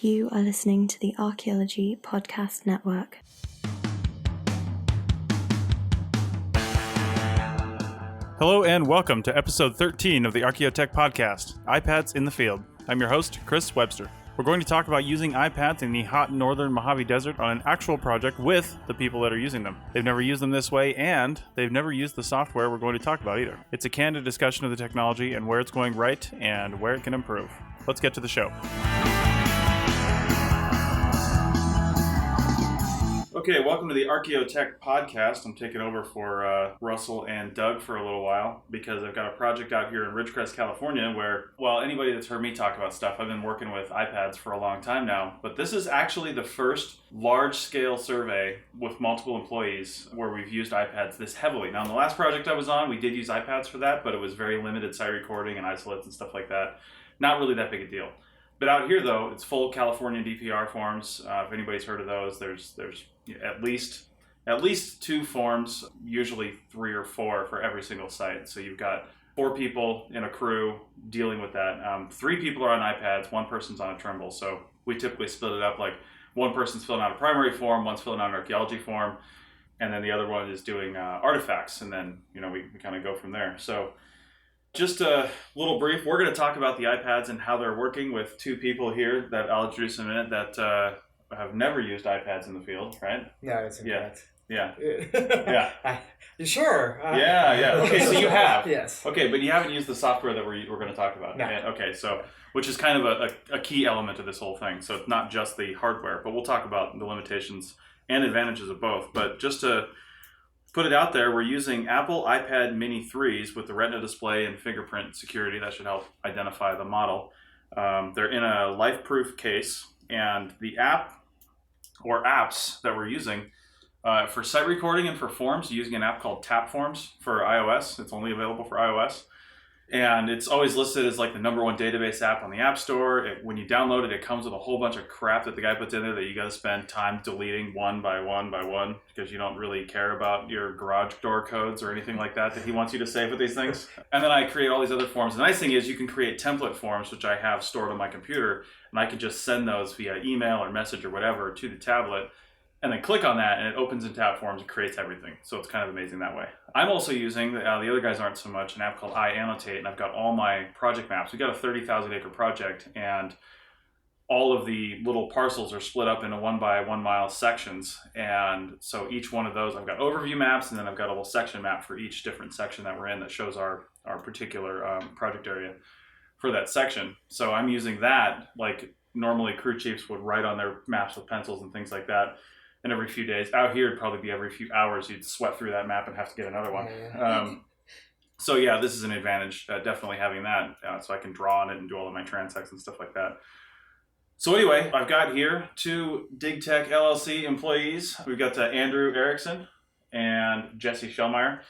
You are listening to the Archaeology Podcast Network. Hello and welcome to episode 13 of the Archaeotech Podcast, iPads in the Field. I'm your host, Chris Webster. We're going to talk about using iPads in the hot northern Mojave Desert on an actual project with the people that are using them. They've never used them this way, and they've never used the software we're going to talk about either. It's a candid discussion of the technology and where it's going right and where it can improve. Let's get to the show. Okay, welcome to the Archaeotech Podcast. I'm taking over for Russell and Doug for a little while because I've got a project out here in Ridgecrest, California where, well, anybody that's heard me talk about stuff, I've been working with iPads for a long time now, but this is actually the first large-scale survey with multiple employees where we've used iPads this heavily. Now, in the last project I was on, we did use iPads for that, but it was very limited site recording and isolates and stuff like that. Not really that big a deal. But out here, though, it's full California DPR forms. If anybody's heard of those, there's at least two forms, usually 3 or 4 for every single site. So you've got 4 people in a crew dealing with that. 3 people are on iPads, 1 person's on a Trimble. So we typically split it up like 1 person's filling out a primary form, 1's filling out an archaeology form, and then the other one is doing artifacts. And then, we kind of go from there. So just a little brief, we're going to talk about the iPads and how they're working with 2 people here that I'll introduce in a minute that have never used iPads in the field, right? No, it's incorrect. Yeah. You sure? Yeah. Okay, so you have. Yes. Okay, but you haven't used the software that we're going to talk about. No. Okay, so which is kind of a key element of this whole thing. So it's not just the hardware, but we'll talk about the limitations and advantages of both. But just to put it out there, we're using Apple iPad Mini 3s with the Retina display and fingerprint security. That should help identify the model. They're in a life-proof case, and the app or apps that we're using for site recording and for forms, using an app called Tap Forms for iOS. It's only available for iOS. And it's always listed as like the #1 database app on the App Store. When you download it, it comes with a whole bunch of crap that the guy puts in there that you got to spend time deleting one by one because you don't really care about your garage door codes or anything like that he wants you to save with these things. And then I create all these other forms. The nice thing is you can create template forms, which I have stored on my computer, and I can just send those via email or message or whatever to the tablet, and then click on that, and it opens in Tap Forms and creates everything. So it's kind of amazing that way. I'm also using, the other guys aren't so much, an app called iAnnotate, and I've got all my project maps. We've got a 30,000 acre project, and all of the little parcels are split up into 1 by 1 mile sections. And so each one of those, I've got overview maps, and then I've got a little section map for each different section that we're in that shows our particular project area for that section. So I'm using that, like normally crew chiefs would write on their maps with pencils and things like that. And every few days, out here it'd probably be every few hours you'd sweat through that map and have to get another one. So yeah, this is an advantage, definitely having that, so I can draw on it and do all of my transects and stuff like that. So anyway, I've got here 2 DIGTECH LLC employees. We've got Andrew Erickson and Jesse Shellmeyer.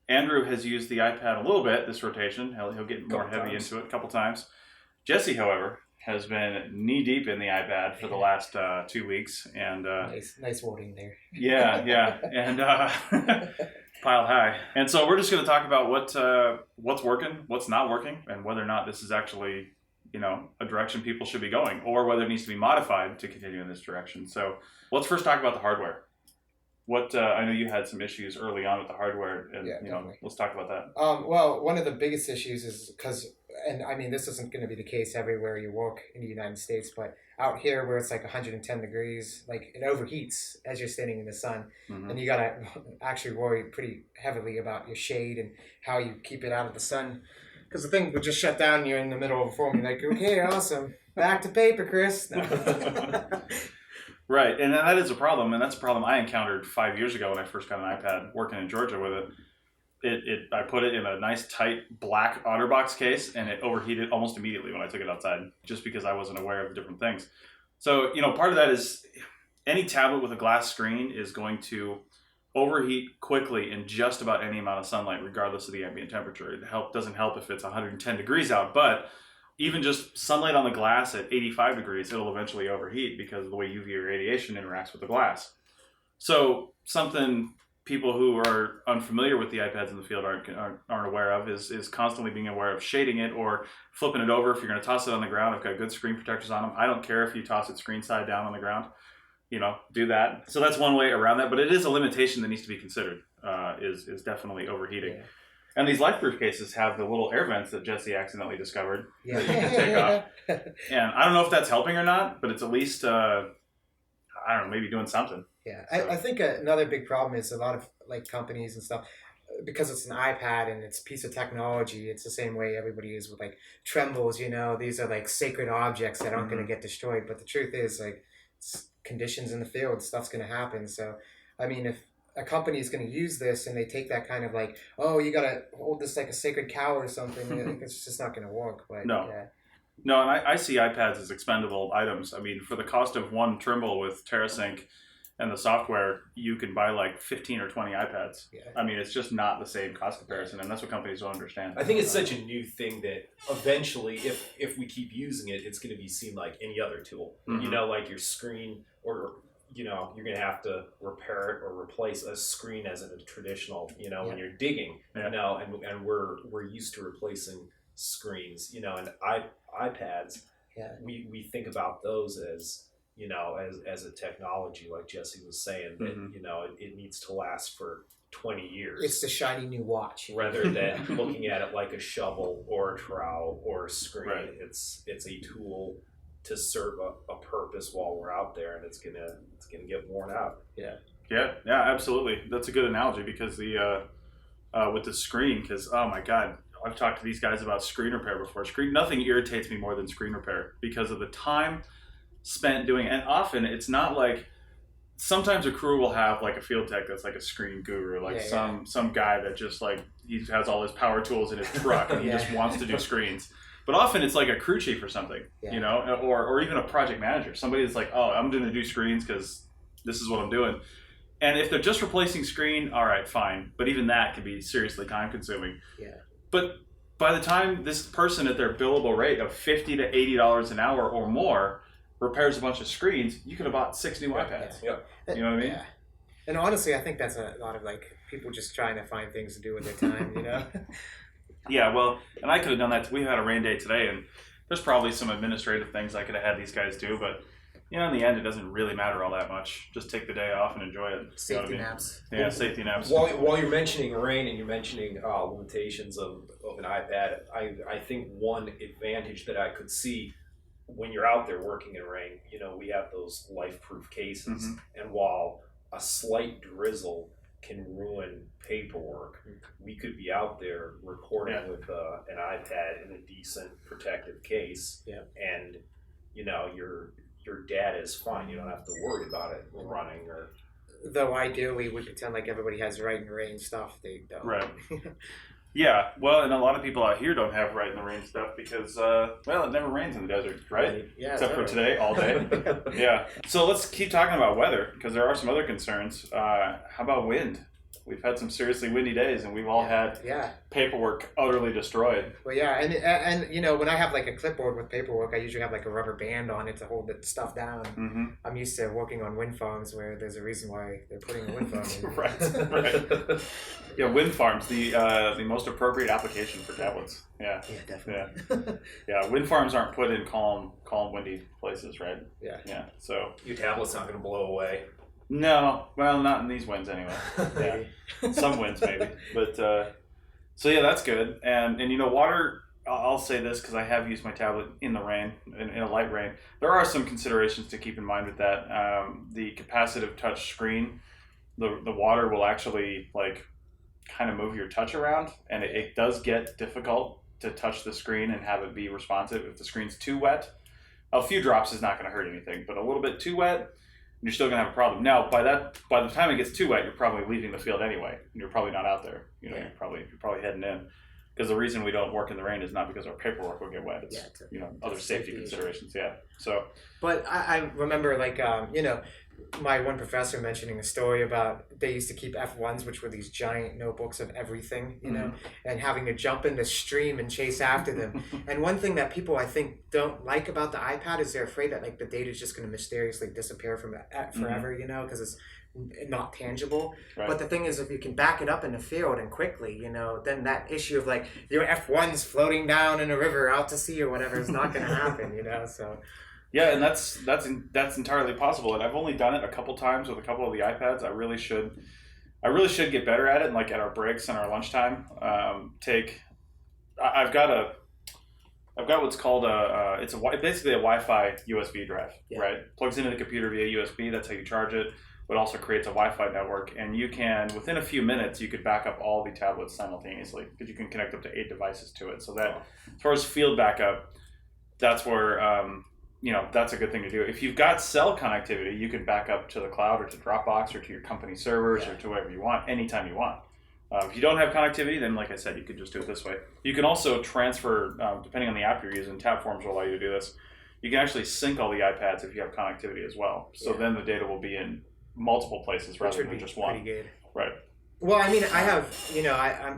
Andrew has used the iPad a little bit this rotation. He'll get more heavy into it a couple times. Jesse, however, has been knee-deep in the iPad for the last 2 weeks. And nice wording there. Yeah. And pile high. And so we're just going to talk about what's working, what's not working, and whether or not this is actually, a direction people should be going, or whether it needs to be modified to continue in this direction. So let's first talk about the hardware. I know you had some issues early on with the hardware, and let's talk about that. Well, one of the biggest issues is because, and I mean, this isn't going to be the case everywhere you work in the United States, but out here where it's like 110 degrees, like it overheats as you're standing in the sun, and you got to actually worry pretty heavily about your shade and how you keep it out of the sun, because the thing would just shut down and you're in the middle of a form. You're like, okay, awesome, back to paper, Chris. No. Right, and that is a problem, and that's a problem I encountered 5 years ago when I first got an iPad working in Georgia with it. I put it in a nice tight black OtterBox case, and it overheated almost immediately when I took it outside, just because I wasn't aware of the different things. So, part of that is any tablet with a glass screen is going to overheat quickly in just about any amount of sunlight, regardless of the ambient temperature. It doesn't help if it's 110 degrees out, but even just sunlight on the glass at 85 degrees, it'll eventually overheat because of the way UV radiation interacts with the glass. So something people who are unfamiliar with the iPads in the field aren't aware of is constantly being aware of shading it or flipping it over. If you're going to toss it on the ground, I've got good screen protectors on them. I don't care if you toss it screen side down on the ground, do that. So that's one way around that, but it is a limitation that needs to be considered, is definitely overheating. Yeah. And these LifeProof cases have the little air vents that Jesse accidentally discovered that you can take off. And I don't know if that's helping or not, but it's at least, I don't know, maybe doing something. Yeah, so. I think another big problem is a lot of like companies and stuff, because it's an iPad and it's a piece of technology. It's the same way everybody is with like trembles. These are like sacred objects that aren't going to get destroyed. But the truth is, like, conditions in the field, stuff's going to happen. So, I mean, if a company is going to use this and they take that kind of like, oh, you got to hold this like a sacred cow or something, it's just not going to work. But no. No, and I see iPads as expendable items. I mean, for the cost of one Trimble with TerraSync and the software, you can buy like 15 or 20 iPads. Yeah. I mean, it's just not the same cost comparison, and that's what companies don't understand. I think it's such a new thing that eventually, if we keep using it, it's going to be seen like any other tool. Like your screen, or you're going to have to repair it or replace a screen as in a traditional, when you're digging, and we're used to replacing screens, and iPads. Yeah. We think about those as as a technology, like Jesse was saying, that it needs to last for 20 years. It's the shiny new watch, rather than looking at it like a shovel or a trowel or a screen. Right. It's a tool to serve a purpose while we're out there, and it's gonna get worn out. Yeah, absolutely. That's a good analogy, because the with the screen, because oh my God, I've talked to these guys about screen repair before. Nothing irritates me more than screen repair, because of the time spent doing it. And often it's not like, sometimes a crew will have like a field tech that's like a screen guru, like some guy that just like, he has all his power tools in his truck and he just wants to do screens. But often it's like a crew chief or something, or even a project manager. Somebody that's like, oh, I'm going to do screens because this is what I'm doing. And if they're just replacing screen, all right, fine. But even that can be seriously time consuming. Yeah. But by the time this person at their billable rate of $50 to $80 an hour or more repairs a bunch of screens, you could have bought 6 new iPads. Yeah. You know what I mean? Yeah. And honestly, I think that's a lot of like people just trying to find things to do with their time, Yeah, well, and I could have done that. We had a rain day today, and there's probably some administrative things I could have had these guys do, but in the end, it doesn't really matter all that much. Just take the day off and enjoy it. Safety naps. Yeah, safety naps. While you're mentioning rain and you're mentioning limitations of an iPad, I think one advantage that I could see when you're out there working in rain, we have those LifeProof cases, and while a slight drizzle can ruin paperwork, we could be out there recording with an iPad in a decent protective case, and your data is fine. You don't have to worry about it running or. Though ideally, we pretend like everybody has right in the rain stuff. They don't. Right. Yeah, well, and a lot of people out here don't have right in the rain stuff because, it never rains in the desert, right? Yeah. Except for today, all day. Yeah. So let's keep talking about weather, because there are some other concerns. How about wind? We've had some seriously windy days, and we've all had paperwork utterly destroyed. Well, yeah, and when I have like a clipboard with paperwork, I usually have like a rubber band on it to hold the stuff down. Mm-hmm. I'm used to working on wind farms where there's a reason why they're putting a wind farm in. Right. Yeah, wind farms, the most appropriate application for tablets. Yeah. Yeah, definitely. Yeah, wind farms aren't put in calm, windy places, right? Yeah. Yeah. So your tablet's not going to blow away. No, well, not in these winds anyway. Yeah, some winds maybe, but so yeah, that's good. And water. I'll say this because I have used my tablet in the rain, in a light rain. There are some considerations to keep in mind with that. The capacitive touch screen, the water will actually like kind of move your touch around, and it does get difficult to touch the screen and have it be responsive if the screen's too wet. A few drops is not going to hurt anything, but a little bit too wet, you're still gonna have a problem. Now, by the time it gets too wet, you're probably leaving the field anyway, and you're probably not out there. You're probably heading in. Because the reason we don't work in the rain is not because our paperwork will get wet. It's other safety considerations. Yeah. So. But I remember my one professor mentioning a story about they used to keep F1s, which were these giant notebooks of everything, and having to jump in the stream and chase after them. And one thing that people I think don't like about the iPad is they're afraid that like the data is just going to mysteriously disappear from forever, because it's not tangible. Right. But the thing is, if you can back it up in the field and quickly, then that issue of like your F1's floating down in a river out to sea or whatever is not going to happen. So. Yeah, and that's entirely possible. And I've only done it a couple times with a couple of the iPads. I really should get better at it. And like at our breaks and our lunchtime, I've got what's called it's basically a Wi-Fi USB drive, right? Plugs into the computer via USB. That's how you charge it. But also creates a Wi-Fi network, and you can, within a few minutes, you could back up all the tablets simultaneously because you can connect up to 8 devices to it. So that, as far as field backup, that's where that's a good thing to do. If you've got cell connectivity, you can back up to the cloud or to Dropbox or to your company servers or to whatever you want anytime you want. If you don't have connectivity, then like I said, you could just do it this way. You can also transfer, depending on the app you're using, Tabforms will allow you to do this. You can actually sync all the iPads if you have connectivity as well. So then the data will be in multiple places rather than just one. Pretty good. Right. Well, I mean, I have,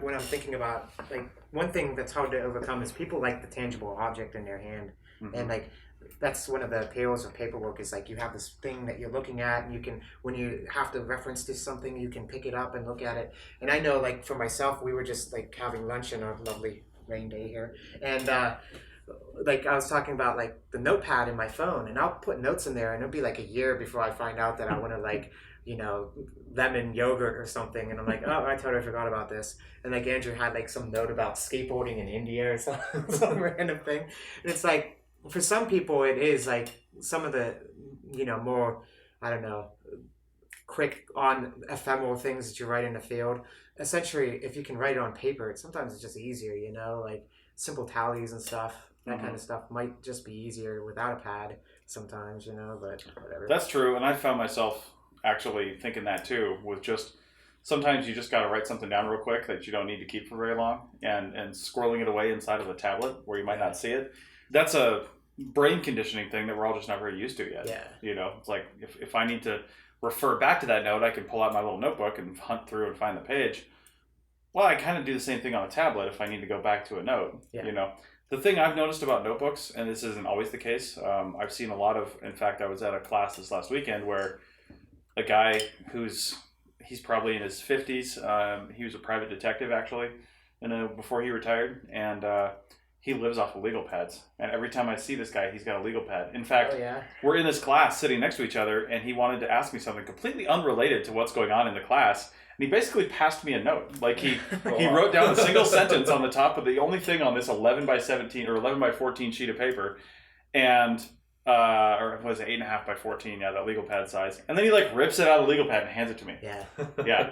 when I'm thinking about, like, one thing that's hard to overcome is people like the tangible object in their hand. Mm-hmm. And, like, that's one of the appeals of paperwork is, like, you have this thing that you're looking at, and you can, when you have to reference to something, you can pick it up and look at it. And I know, like, for myself, we were just, like, having lunch on a lovely rain day here. And, like I was talking about like the notepad in my phone, and I'll put notes in there and it'll be like a year before I find out that I want to like, lemon yogurt or something. And I'm like, oh, I totally forgot about this. And like Andrew had like some note about skateboarding in India or some random thing. And it's like, for some people it is like some of the, more, I don't know, quick on ephemeral things that you write in the field. Essentially, if you can write it on paper, sometimes it's just easier, like simple tallies and stuff. That kind of stuff might just be easier without a pad sometimes, but whatever. That's true. And I found myself actually thinking that too, with just sometimes you just got to write something down real quick that you don't need to keep for very long and squirreling it away inside of a tablet where you might not see it. That's a brain conditioning thing that we're all just not very used to yet. Yeah. It's like if I need to refer back to that note, I can pull out my little notebook and hunt through and find the page. Well, I kind of do the same thing on a tablet if I need to go back to a note, The thing I've noticed about notebooks, and this isn't always the case, I've seen a lot of, in fact, I was at a class this last weekend where a guy he's probably in his 50s, he was a private detective actually, before he retired, and he lives off of legal pads. And every time I see this guy, he's got a legal pad. In fact, we're in this class sitting next to each other, and he wanted to ask me something completely unrelated to what's going on in the class. And he basically passed me a note. Like he wrote down a single sentence on the top of the only thing on this 11 by 17 or 11 by 14 sheet of paper, and or was it 8.5 by 14? Yeah, that legal pad size. And then he like rips it out of the legal pad and hands it to me. Yeah.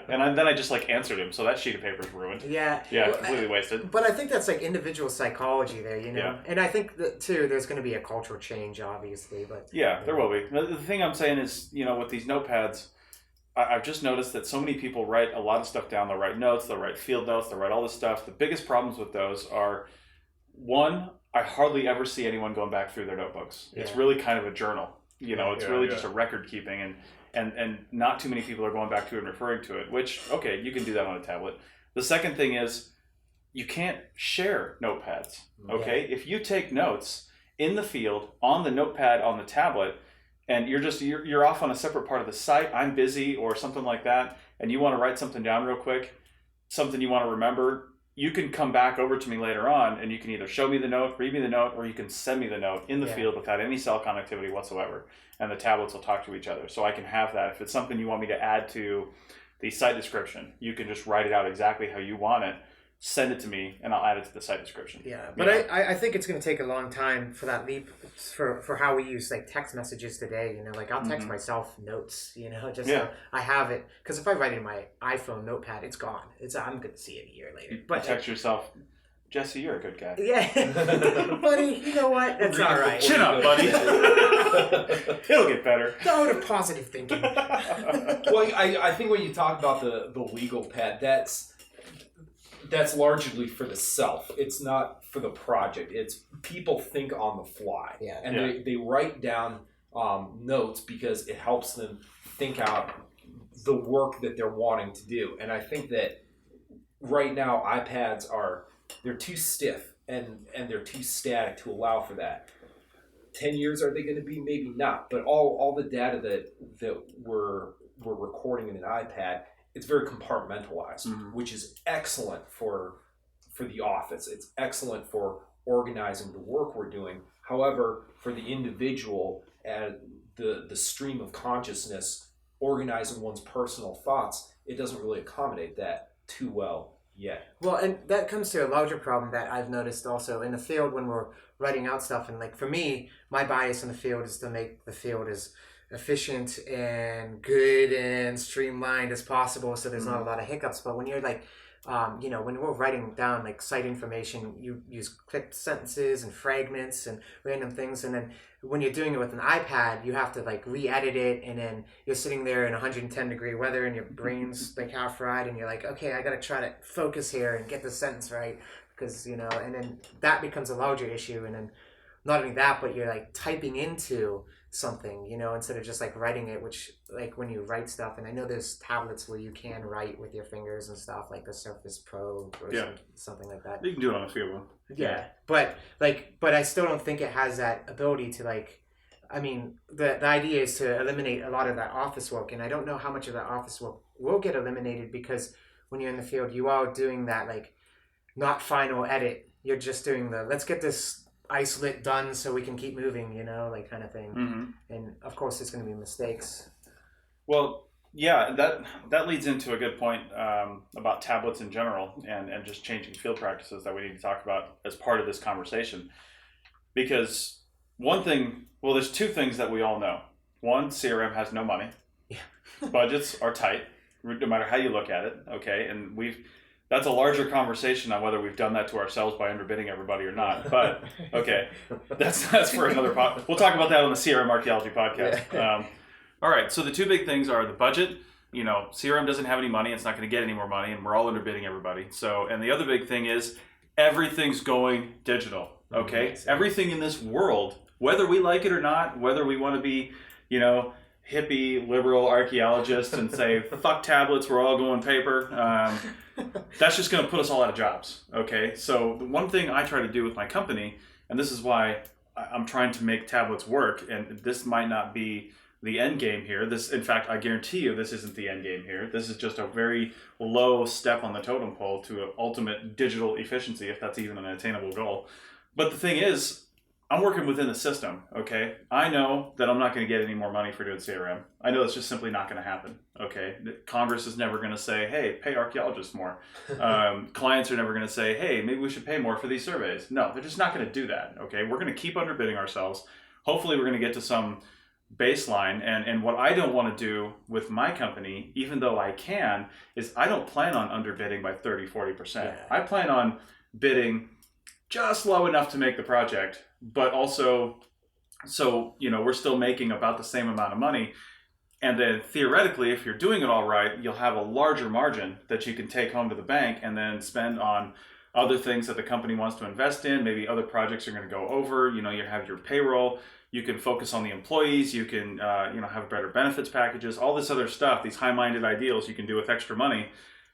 And then I just like answered him, so that sheet of paper is ruined. Yeah, completely wasted. But I think that's like individual psychology there, Yeah. And I think that too, there's going to be a cultural change, obviously. But there will be. The thing I'm saying is, with these notepads, I've just noticed that so many people write a lot of stuff down. They'll write notes, they'll write field notes, they'll write all this stuff. The biggest problems with those are, one, I hardly ever see anyone going back through their notebooks. Yeah. It's really kind of a journal. It's really just a record keeping, and not too many people are going back to it and referring to it, which, okay, you can do that on a tablet. The second thing is you can't share notepads, okay? Yeah. If you take notes in the field, on the notepad, on the tablet, and you're off on a separate part of the site, I'm busy or something like that, and you want to write something down real quick, something you want to remember, you can come back over to me later on and you can either show me the note, read me the note, or you can send me the note in the field without any cell connectivity whatsoever. And the tablets will talk to each other. So I can have that. If it's something you want me to add to the site description, you can just write it out exactly how you want it, send it to me, and I'll add it to the site description. Yeah, but I think it's going to take a long time for that leap for how we use like text messages today. Like I'll text myself notes, just so I have it. Because if I write in my iPhone notepad, it's gone. I'm going to see it a year later. But text yourself, Jesse, you're a good guy. Yeah, buddy. You know what? That's all right. Chin up, buddy. It'll get better. Go to positive thinking. Well, I think when you talk about the legal pad, that's largely for the self. It's not for the project. It's people think on the fly. Yeah. And they write down notes because it helps them think out the work that they're wanting to do. And I think that right now iPads they're too stiff and they're too static to allow for that. 10 years are they going to be? Maybe not. But all the data that we're recording in an iPad, it's very compartmentalized, which is excellent for the office. It's excellent for organizing the work we're doing. However, for the individual, the stream of consciousness, organizing one's personal thoughts, it doesn't really accommodate that too well yet. Well, and that comes to a larger problem that I've noticed also in the field when we're writing out stuff. And like for me, my bias in the field is to make the field as efficient and good and streamlined as possible, so there's not a lot of hiccups. But when you're like, when we're writing down like site information, you use clipped sentences and fragments and random things, and then when you're doing it with an iPad, you have to like re-edit it, and then you're sitting there in 110-degree weather and your brain's like half fried, and you're like, okay, I gotta try to focus here and get the sentence right, because and then that becomes a larger issue. And then not only that, but you're like typing into something, instead of just like writing it, which like when you write stuff, and I know there's tablets where you can write with your fingers and stuff, like the Surface Pro or something like that. You can do it on a few of them. Yeah. But I still don't think it has that ability to like, I mean, the idea is to eliminate a lot of that office work, and I don't know how much of that office work will get eliminated, because when you're in the field, you are doing that like not final edit. You're just doing let's get this isolate done so we can keep moving, like kind of thing. And of course there's going to be mistakes. Well, yeah, that leads into a good point about tablets in general and just changing field practices that we need to talk about as part of this conversation. Because there's two things that we all know. One, CRM has no money. Yeah. Budgets are tight, no matter how you look at it. Okay, and that's a larger conversation on whether we've done that to ourselves by underbidding everybody or not. But okay, that's for another pod. We'll talk about that on the CRM Archaeology podcast. Yeah. All right. So the two big things are the budget. CRM doesn't have any money. It's not going to get any more money, and we're all underbidding everybody. So, and the other big thing is everything's going digital. Okay, everything in this world, whether we like it or not, whether we want to be, hippie liberal archaeologists and say fuck tablets, we're all going paper. That's just going to put us all out of jobs. Okay, so the one thing I try to do with my company, and this is why I'm trying to make tablets work, and this might not be the end game here. In fact, I guarantee you this isn't the end game here. This is just a very low step on the totem pole to ultimate digital efficiency, if that's even an attainable goal. But the thing is, I'm working within the system, okay? I know that I'm not going to get any more money for doing CRM. I know it's just simply not going to happen, okay? Congress is never going to say, hey, pay archaeologists more. Clients are never going to say, hey, maybe we should pay more for these surveys. No, they're just not going to do that, okay? We're going to keep underbidding ourselves. Hopefully we're going to get to some baseline. And what I don't want to do with my company, even though I can, is I don't plan on underbidding by 30, 40%. Yeah. I plan on bidding just low enough to make the project, but also so we're still making about the same amount of money. And then theoretically, if you're doing it all right, you'll have a larger margin that you can take home to the bank and then spend on other things that the company wants to invest in. Maybe other projects are going to go over. You have your payroll. You can focus on the employees. You can have better benefits packages. All this other stuff, these high-minded ideals you can do with extra money.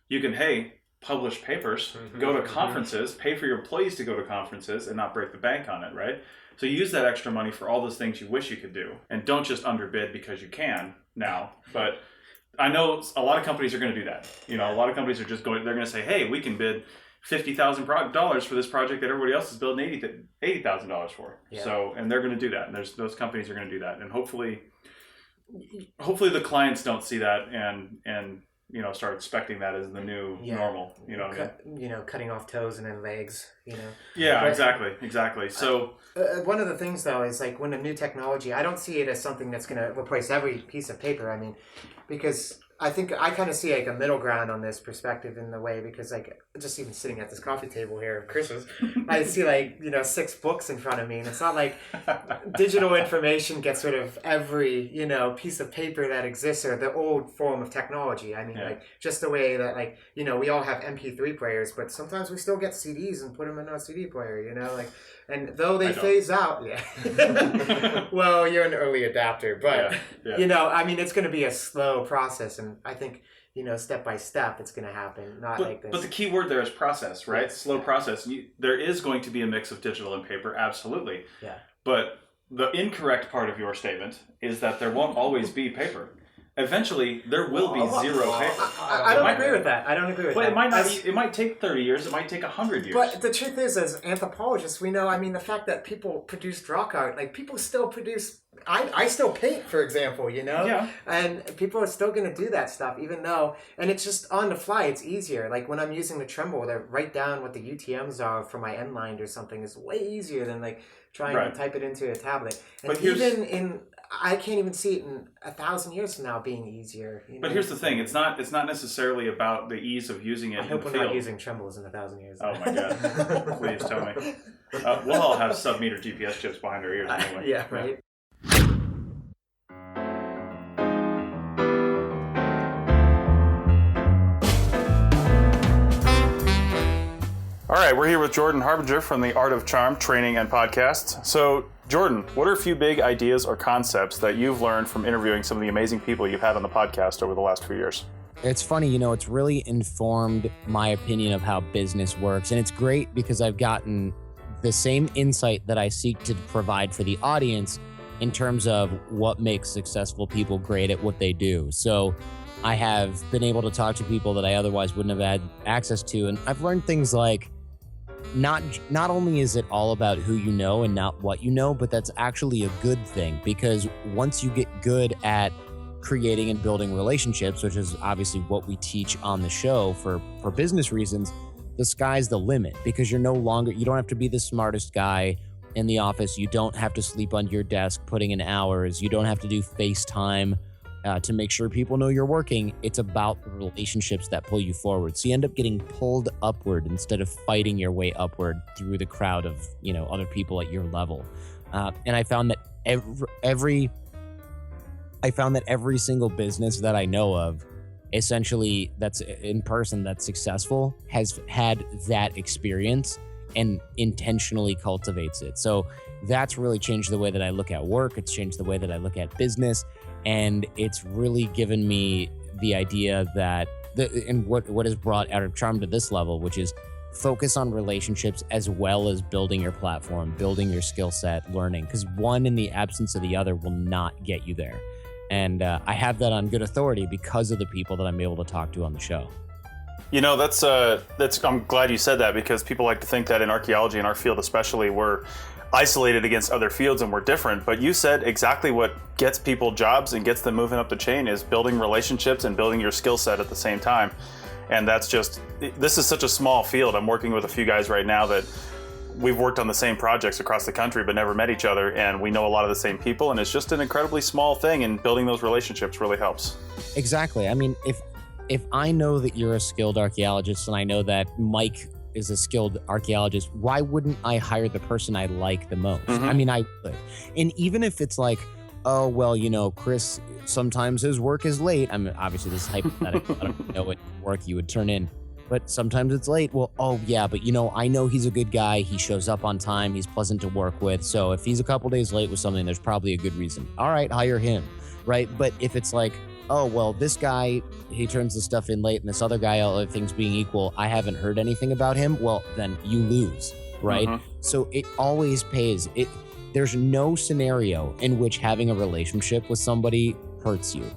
You can publish papers, go to conferences, pay for your employees to go to conferences, and not break the bank on it, right? So you use that extra money for all those things you wish you could do, and don't just underbid because you can now. But I know a lot of companies are going to do that. A lot of companies are just they're going to say, hey, we can bid $50,000 for this project that everybody else is building $80,000 for. Yeah. So, and they're going to do that, and those companies are going to do that, and hopefully the clients don't see that and start expecting that as the new normal. Cutting off toes and then legs. Yeah, but, exactly. So one of the things though is like when a new technology, I don't see it as something that's going to replace every piece of paper. I mean, because I think I kind of see like a middle ground on this perspective in the way, because like just even sitting at this coffee table here of Chris's, I see 6 books in front of me, and it's not like digital information gets rid of every piece of paper that exists or the old form of technology. I mean, just the way that we all have MP3 players, but sometimes we still get CDs and put them in a CD player. And though they phase out, well, you're an early adapter, but I mean, it's going to be a slow process, and I think step by step, it's going to happen. Like this. But the key word there is process, right? Slow process. There is going to be a mix of digital and paper, absolutely. Yeah. But the incorrect part of your statement is that there won't always be paper. Eventually, there will be zero paper. I don't agree with that. But it might not. It might take 30 years. It might take 100 years. But the truth is, as anthropologists, we know. I mean, the fact that people produce rock art, like people still produce. I still paint, for example. Yeah. And people are still going to do that stuff, even though. And it's just on the fly. It's easier. Like when I'm using the Trimble, to write down what the UTMs are for my end-lined or something is way easier than like trying to type it into a tablet. And but I can't even see it in 1,000 years from now being easier. But here's the thing: it's not necessarily about the ease of using it. I hope we're not using Trimbles in 1,000 years. Oh my god! Please tell me. We'll all have sub-meter GPS chips behind our ears anyway. Yeah, right. All right, we're here with Jordan Harbinger from the Art of Charm Training and Podcast. So, Jordan, what are a few big ideas or concepts that you've learned from interviewing some of the amazing people you've had on the podcast over the last few years? It's funny, it's really informed my opinion of how business works. And it's great because I've gotten the same insight that I seek to provide for the audience in terms of what makes successful people great at what they do. So I have been able to talk to people that I otherwise wouldn't have had access to. And I've learned things like, not only is it all about who you know and not what you know, but that's actually a good thing, because once you get good at creating and building relationships, which is obviously what we teach on the show for business reasons, the sky's the limit, because you don't have to be the smartest guy in the office. You don't have to sleep under your desk putting in hours. You don't have to do FaceTime to make sure people know you're working. It's about the relationships that pull you forward. So you end up getting pulled upward instead of fighting your way upward through the crowd of, other people at your level. And I found that every single business that I know of, essentially that's in person, that's successful, has had that experience and intentionally cultivates it. So that's really changed the way that I look at work. It's changed the way that I look at business. And it's really given me the idea that, and what has brought Art of Charm to this level, which is focus on relationships as well as building your platform, building your skill set, learning, because one in the absence of the other will not get you there. And I have that on good authority because of the people that I'm able to talk to on the show. That's I'm glad you said that, because people like to think that in archaeology, in our field especially, we're isolated against other fields and we're different. But you said exactly what gets people jobs and gets them moving up the chain is building relationships and building your skill set at the same time. And this is such a small field. I'm working with a few guys right now that we've worked on the same projects across the country but never met each other, and we know a lot of the same people, and it's just an incredibly small thing, and building those relationships really helps. Exactly. I mean, if I know that you're a skilled archaeologist and I know that Mike is a skilled archaeologist, why wouldn't I hire the person I like the most? Mm-hmm. I mean, I would. And even if it's like, oh, well, Chris, sometimes his work is late. I mean, obviously this is hypothetical. I don't know what work you would turn in, but sometimes it's late. Well, oh yeah, but I know he's a good guy. He shows up on time. He's pleasant to work with. So if he's a couple days late with something, there's probably a good reason. All right, hire him, right? But if it's like, oh, well, this guy, he turns the stuff in late, and this other guy, all other things being equal, I haven't heard anything about him, well, then you lose, right? Mm-hmm. So it always pays. There's no scenario in which having a relationship with somebody hurts you.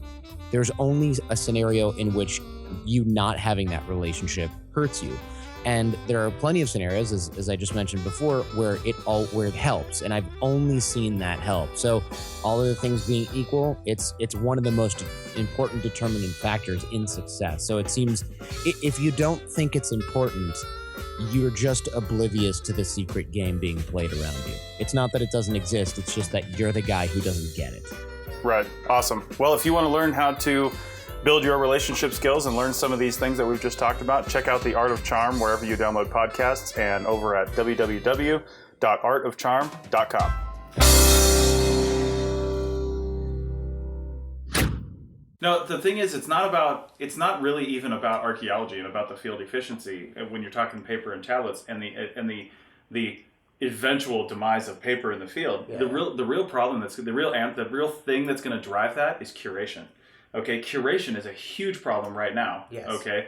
There's only a scenario in which you not having that relationship hurts you. And there are plenty of scenarios, as I just mentioned before, where it helps, and I've only seen that help. So, all of the things being equal, it's one of the most important determinant factors in success. So it seems, if you don't think it's important, you're just oblivious to the secret game being played around you. It's not that it doesn't exist; it's just that you're the guy who doesn't get it. Right. Awesome. Well, if you want to learn how to build your relationship skills and learn some of these things that we've just talked about, check out The Art of Charm wherever you download podcasts and over at www.artofcharm.com. No, the thing is, it's not really even about archaeology and about the field efficiency when you're talking paper and tablets and the eventual demise of paper in the field. Yeah. The real problem the real thing that's going to drive that is curation. Okay, curation is a huge problem right now. Yes. Okay,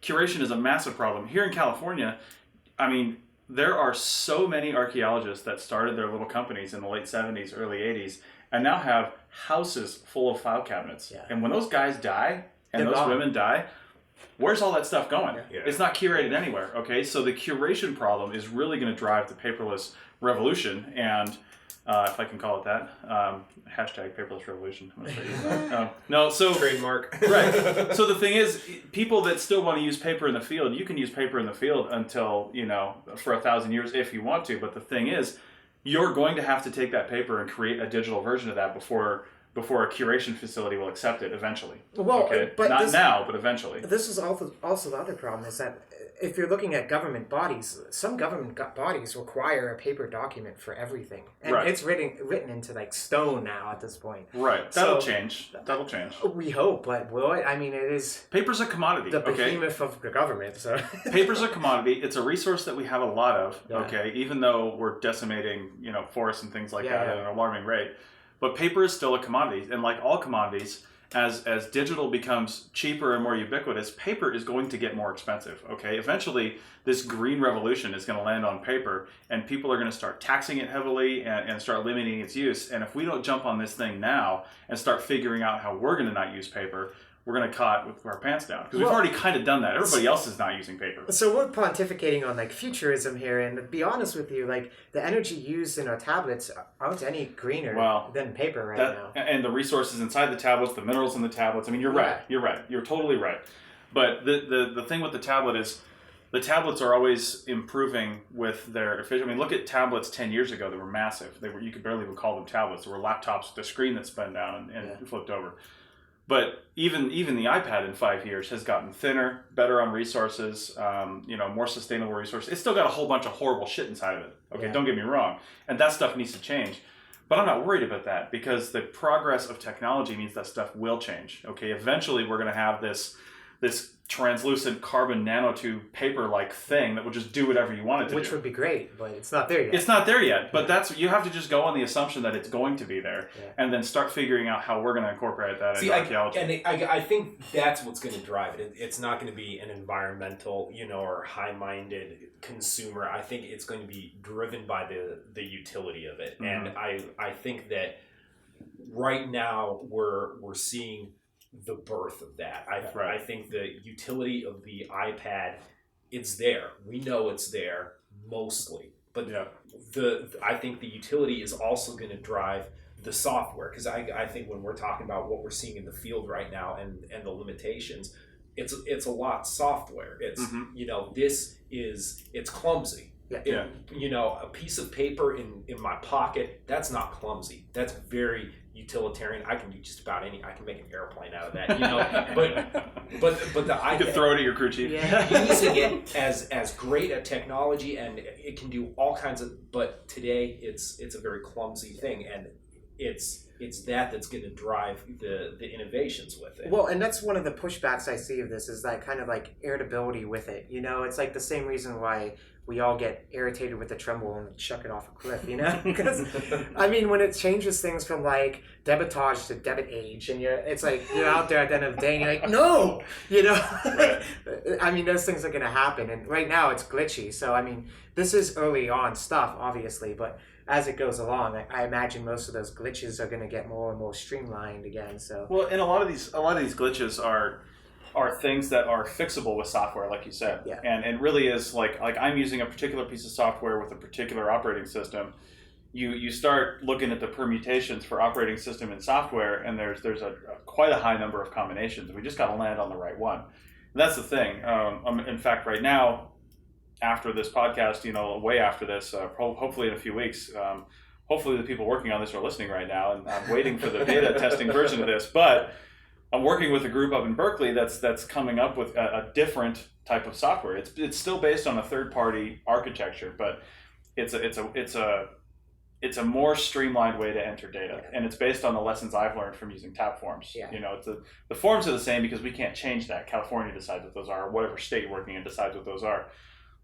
curation is a massive problem here in California. I mean, there are so many archaeologists that started their little companies in the late 70s, early 80s, and now have houses full of file cabinets. Yeah. And when those guys die and They're those gone. women die, where's all that stuff going? Yeah. It's not curated anywhere, okay? So the curation problem is really going to drive the paperless revolution, and if I can call it that, hashtag paperless revolution. I'm gonna start using that. No, so Trademark. right. So the thing is, people that still want to use paper in the field, you can use paper in the field until, for 1,000 years if you want to. But the thing is, you're going to have to take that paper and create a digital version of that before a curation facility will accept it eventually. Well, okay? but Not this- now, but eventually. This is also the other problem is that if you're looking at government bodies, some government bodies require a paper document for everything, and Right. it's written into like stone now at this point. Right. That'll So- change. That'll change. We hope, but will it? I mean, it is Paper's a commodity, the okay? behemoth of the government. So Paper's a commodity. It's a resource that we have a lot of, Yeah. okay? Even though we're decimating, forests and things like Yeah, that yeah. at an alarming rate. But paper is still a commodity. And like all commodities, as digital becomes cheaper and more ubiquitous, paper is going to get more expensive, okay? Eventually, this green revolution is going to land on paper, and people are going to start taxing it heavily and start limiting its use. And if we don't jump on this thing now and start figuring out how we're going to not use paper, we're going to caught with our pants down. Because we've Well, already kind of done that. Everybody else is not using paper. So we're pontificating on like futurism here, and to be honest with you, like the energy used in our tablets aren't any greener Well, than paper right That, now. and the resources inside the tablets, the minerals in the tablets. I mean, you're right. You're right. You're totally right. But the thing with the tablet is, the tablets are always improving with their efficiency. I mean, look at tablets 10 years ago. They were massive. You could barely even call them tablets. They were laptops with a screen that spun down and flipped over. But even the iPad in 5 years has gotten thinner, better on resources, more sustainable resources. It's still got a whole bunch of horrible shit inside of it. Okay, Yeah. don't get me wrong. And that stuff needs to change. But I'm not worried about that because the progress of technology means that stuff will change. Okay, eventually we're going to have this translucent carbon nanotube paper-like thing that will just do whatever you want it to Which do. would be great, but it's not there yet. It's not there yet, but you have to just go on the assumption that it's going to be there, Yeah. and then start figuring out how we're going to incorporate that See, into archaeology. I think that's what's going to drive it. It's not going to be an environmental, or high-minded consumer. I think it's going to be driven by the utility of it, Mhm. and I think that right now we're seeing the birth of that. I think the utility of the iPad, it's there. We know it's there mostly, but Yeah. I think the utility is also going to drive the software, because I think when we're talking about what we're seeing in the field right now and the limitations, it's a lot software. It's Mhm. it's clumsy. Yeah. A piece of paper in my pocket, that's not clumsy. That's very utilitarian. I can do just about I can make an airplane out of that, but the You could throw it at your crew chief. Yeah. using it as great a technology, and it can do all kinds of, but today it's a very clumsy thing, and it's that's going to drive the innovations with it. Well, and that's one of the pushbacks I see of this is that kind of like irritability with it. It's like the same reason why we all get irritated with the tremble and chuck it off a cliff, Because, I mean, when it changes things from like debitage to debit age, and it's like you're out there at the end of the day and you're like, no, Right. I mean, those things are going to happen. And right now it's glitchy. So, I mean, this is early on stuff, obviously, but as it goes along, I imagine most of those glitches are going to get more and more streamlined again. So, Well, and a lot of these glitches are things that are fixable with software, like you said. Yeah. And it really is like I'm using a particular piece of software with a particular operating system. You start looking at the permutations for operating system and software, and there's quite a high number of combinations. We just got to land on the right one. And that's the thing. In fact, right now, after this podcast, way after this, hopefully in a few weeks, hopefully the people working on this are listening right now, and I'm waiting for the beta testing version of this. But I'm working with a group up in Berkeley that's coming up with a different type of software. It's still based on a third-party architecture, but it's a more streamlined way to enter data, and it's based on the lessons I've learned from using tap forms. Yeah. The forms are the same because we can't change that. California decides what those are, or whatever state you're working in decides what those are.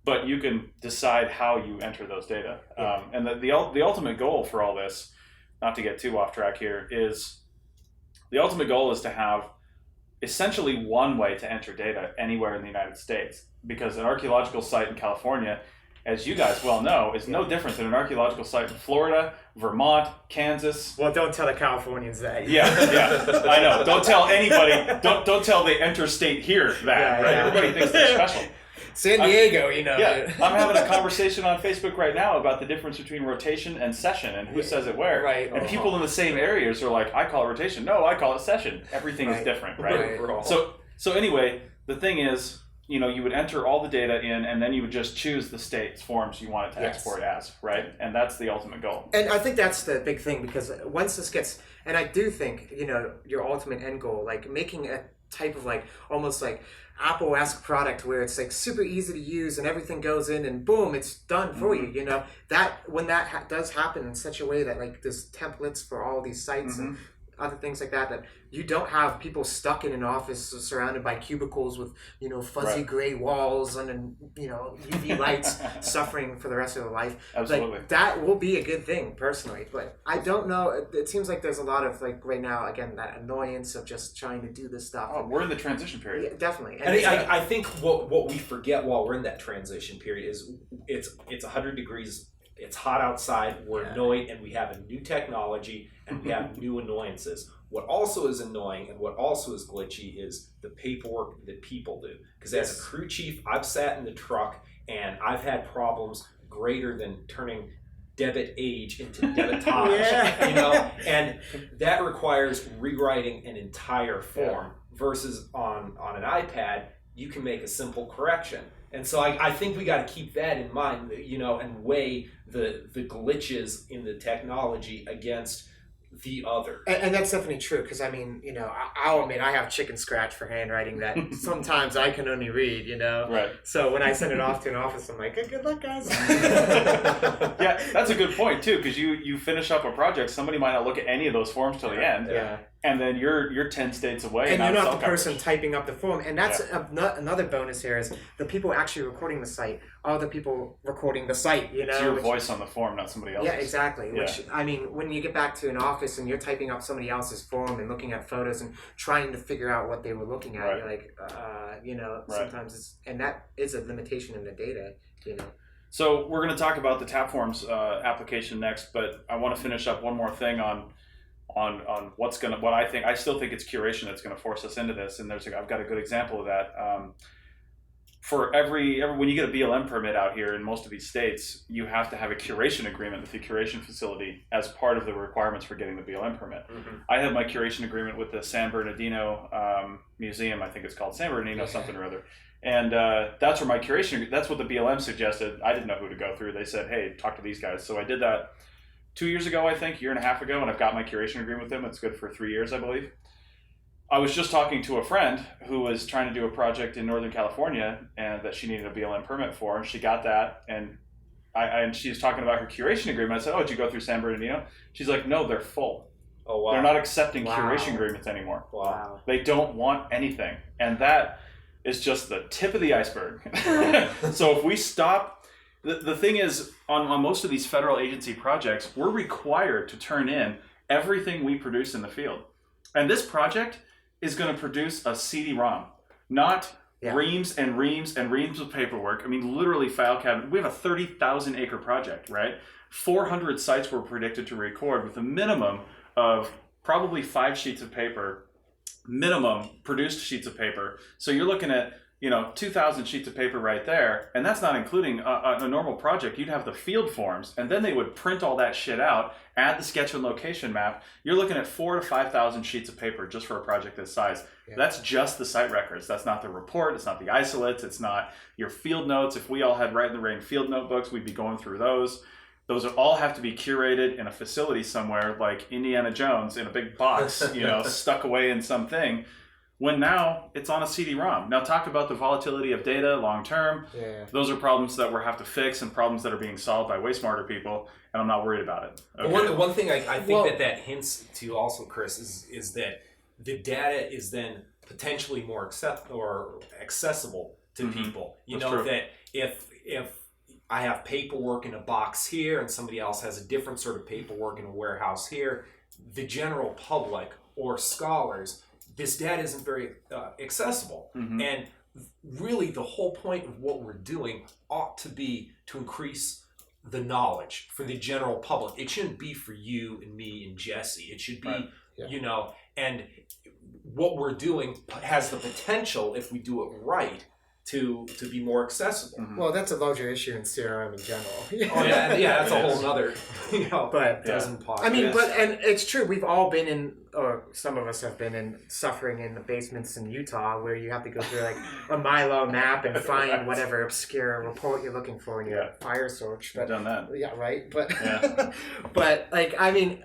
But you can decide how you enter those data. Yeah. And the ultimate goal for all this, not to get too off track here, is the ultimate goal is to have essentially one way to enter data anywhere in the United States. Because an archaeological site in California as you guys well know, is no different than an archaeological site in Florida, Vermont, Kansas. Well, don't tell the Californians that. Yeah, I know. Don't tell anybody. Don't tell the interstate here that. Right? Everybody thinks they're special. San Diego, you know. Yeah, I'm having a conversation on Facebook right now about the difference between rotation and session and who says it where. Right. And people in the same areas are like, I call it rotation. No, I call it session. Everything is different, right? So anyway, the thing is, you would enter all the data in, and then you would just choose the state's forms you want it to export as, right? And that's the ultimate goal. And I think that's the big thing, because once this gets, and I do think, your ultimate end goal, like making a type of like, almost like Apple-esque product where it's like super easy to use and everything goes in and boom, it's done for you, that when that does happen in such a way that like there's templates for all these sites and other things like that you don't have people stuck in an office surrounded by cubicles with fuzzy gray walls and UV lights suffering for the rest of their life. Absolutely. Like, that will be a good thing personally, but I don't know, it seems like there's a lot of like right now again that annoyance of just trying to do this stuff. We're in the transition period. Yeah, definitely. And I think what we forget while we're in that transition period is it's 100 degrees. It's hot outside, we're annoyed, and we have a new technology, and we have new annoyances. What also is annoying and what also is glitchy is the paperwork that people do. Because as a crew chief, I've sat in the truck, and I've had problems greater than turning debit age into debitage, and that requires rewriting an entire form versus on an iPad, you can make a simple correction. And so I think we got to keep that in mind, and weigh the glitches in the technology against the other. And that's definitely true, because I mean, I'll admit I have chicken scratch for handwriting that sometimes I can only read, Right. So when I send it off to an office, I'm like, hey, good luck, guys. Yeah, that's a good point too, because you finish up a project, somebody might not look at any of those forms till the end. Yeah. And then you're 10 states away. And you're not the person typing up the form. And that's another bonus here is the people actually recording the site are the people recording the site, It's your voice on the form, not somebody else's. Yeah, exactly. Yeah. Which, I mean, when you get back to an office and you're typing up somebody else's form and looking at photos and trying to figure out what they were looking at, you're like, sometimes it's, and that is a limitation in the data, So we're going to talk about the TapForms application next, but I want to finish up one more thing on what I still think it's curation that's going to force us into this, and I've got a good example of that. For every when you get a BLM permit out here in most of these states, you have to have a curation agreement with the curation facility as part of the requirements for getting the BLM permit. I have my curation agreement with the San Bernardino Museum, I think it's called San Bernardino something or other. And that's where my curation, that's what the BLM suggested. I didn't know who to go through. They said, hey, talk to these guys. So I did that 2 years ago, I think, year and a half ago, and I've got my curation agreement with them. It's good for 3 years, I believe. I was just talking to a friend who was trying to do a project in Northern California and that she needed a BLM permit for, and she got that. And she was talking about her curation agreement. I said, oh, did you go through San Bernardino? She's like, no, they're full. Oh, wow. They're not accepting curation agreements anymore. Wow. They don't want anything. And that is just the tip of the iceberg. So if we stop, the thing is, on most of these federal agency projects, we're required to turn in everything we produce in the field. And this project is going to produce a CD-ROM, not reams and reams and reams of paperwork. I mean, literally file cabinet. We have a 30,000 acre project, right? 400 sites were predicted to record with a minimum of probably 5 sheets of paper, minimum produced sheets of paper. So you're looking at 2,000 sheets of paper right there, and that's not including a normal project. You'd have the field forms, and then they would print all that shit out, add the sketch and location map. You're looking at 4,000 to 5,000 sheets of paper just for a project this size. Yeah. That's just the site records. That's not the report. It's not the isolates. It's not your field notes. If we all had Right in the Rain field notebooks, we'd be going through those. Those all have to be curated in a facility somewhere, like Indiana Jones in a big box, stuck away in something. When now it's on a CD-ROM. Now talk about the volatility of data long term. Yeah. Those are problems that we have to fix and problems that are being solved by way smarter people, and I'm not worried about it. Okay. One thing I think that hints to also, Chris, is that the data is then potentially more accessible to people. That's true. That if I have paperwork in a box here and somebody else has a different sort of paperwork in a warehouse here, the general public or scholars, this data isn't very accessible. And really the whole point of what we're doing ought to be to increase the knowledge for the general public. It shouldn't be for you and me and Jesse. It should be, Right. you know, and what we're doing has the potential, if we do it right, to be more accessible. Mhm. Well, that's a larger issue in CRM in general. Oh yeah, that's a It whole is. nother, But dozen podcasts. I mean, and it's true. We've all been in, or some of us have been in, suffering in the basements in Utah, where you have to go through like a Milo map and find Right. whatever obscure report you're looking for in your fire search. I've done that. Yeah, right. But Yeah. but like I mean,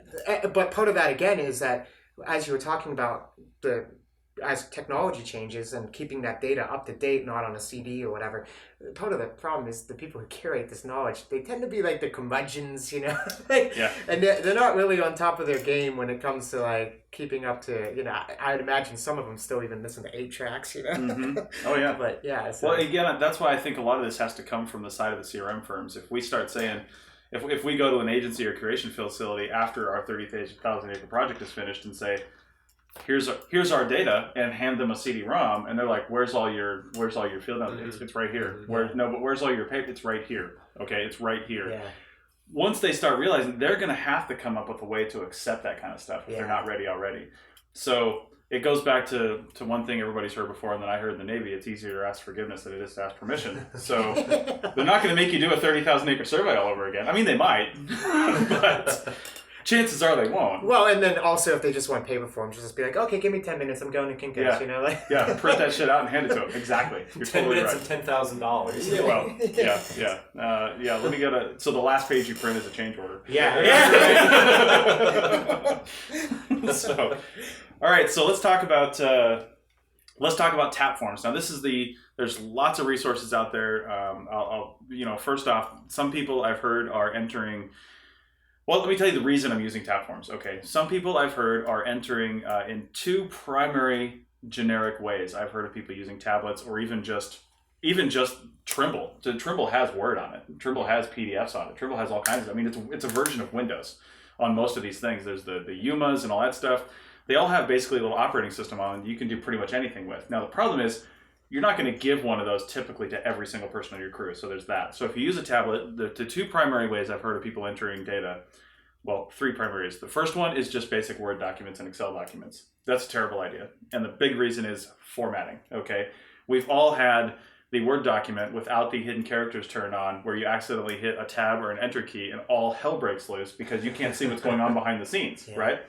but part of that again is that as you were talking about as technology changes and keeping that data up to date, not on a CD or whatever, part of the problem is the people who curate this knowledge, they tend to be like the curmudgeons, you know, and they're not really on top of their game when it comes to like keeping up to, you know, I'd imagine some of them still even listen to 8-tracks, you know. Mm-hmm. Oh yeah. But yeah. So. Well, again, that's why I think a lot of this has to come from the side of the CRM firms. If we start saying, if we go to an agency or curation facility after our 30,000 acre project is finished and say, here's our data, and hand them a CD-ROM, and they're like, where's all your field notes? It's right here. But where's all your paper? It's right here. Okay, it's right here. Yeah. Once they start realizing, they're going to have to come up with a way to accept that kind of stuff if they're not ready already. So it goes back to one thing everybody's heard before, and that I heard in the Navy: it's easier to ask forgiveness than it is to ask permission. So they're not going to make you do a 30,000 acre survey all over again. I mean, they might, but chances are they won't. Well, and then also if they just want paper forms, just be like, okay, give me 10 minutes, I'm going to Kinko's, you know, like. Yeah, print that shit out and hand it to them. Exactly. You're 10 totally minutes right. and $10,000. Yeah, well, yeah. Let me go to. So the last page you print is a change order. Yeah. So, all right. So let's talk about tap forms. Now, there's lots of resources out there. I'll first off, some people I've heard are entering. Well, let me tell you the reason I'm using tap forms. Okay, some people I've heard are entering in two primary generic ways. I've heard of people using tablets or even just Trimble. Trimble has Word on it. Trimble has PDFs on it. Trimble has all kinds of. I mean, it's a version of Windows on most of these things. There's the Yumas and all that stuff. They all have basically a little operating system on it you can do pretty much anything with. Now, the problem is you're not going to give one of those typically to every single person on your crew. So there's that. So if you use a tablet, the two primary ways I've heard of people entering data, well, three primary ways. The first one is just basic Word documents and Excel documents. That's a terrible idea. And the big reason is formatting, okay? We've all had the Word document without the hidden characters turned on where you accidentally hit a tab or an enter key and all hell breaks loose because you can't see what's going on behind the scenes, right?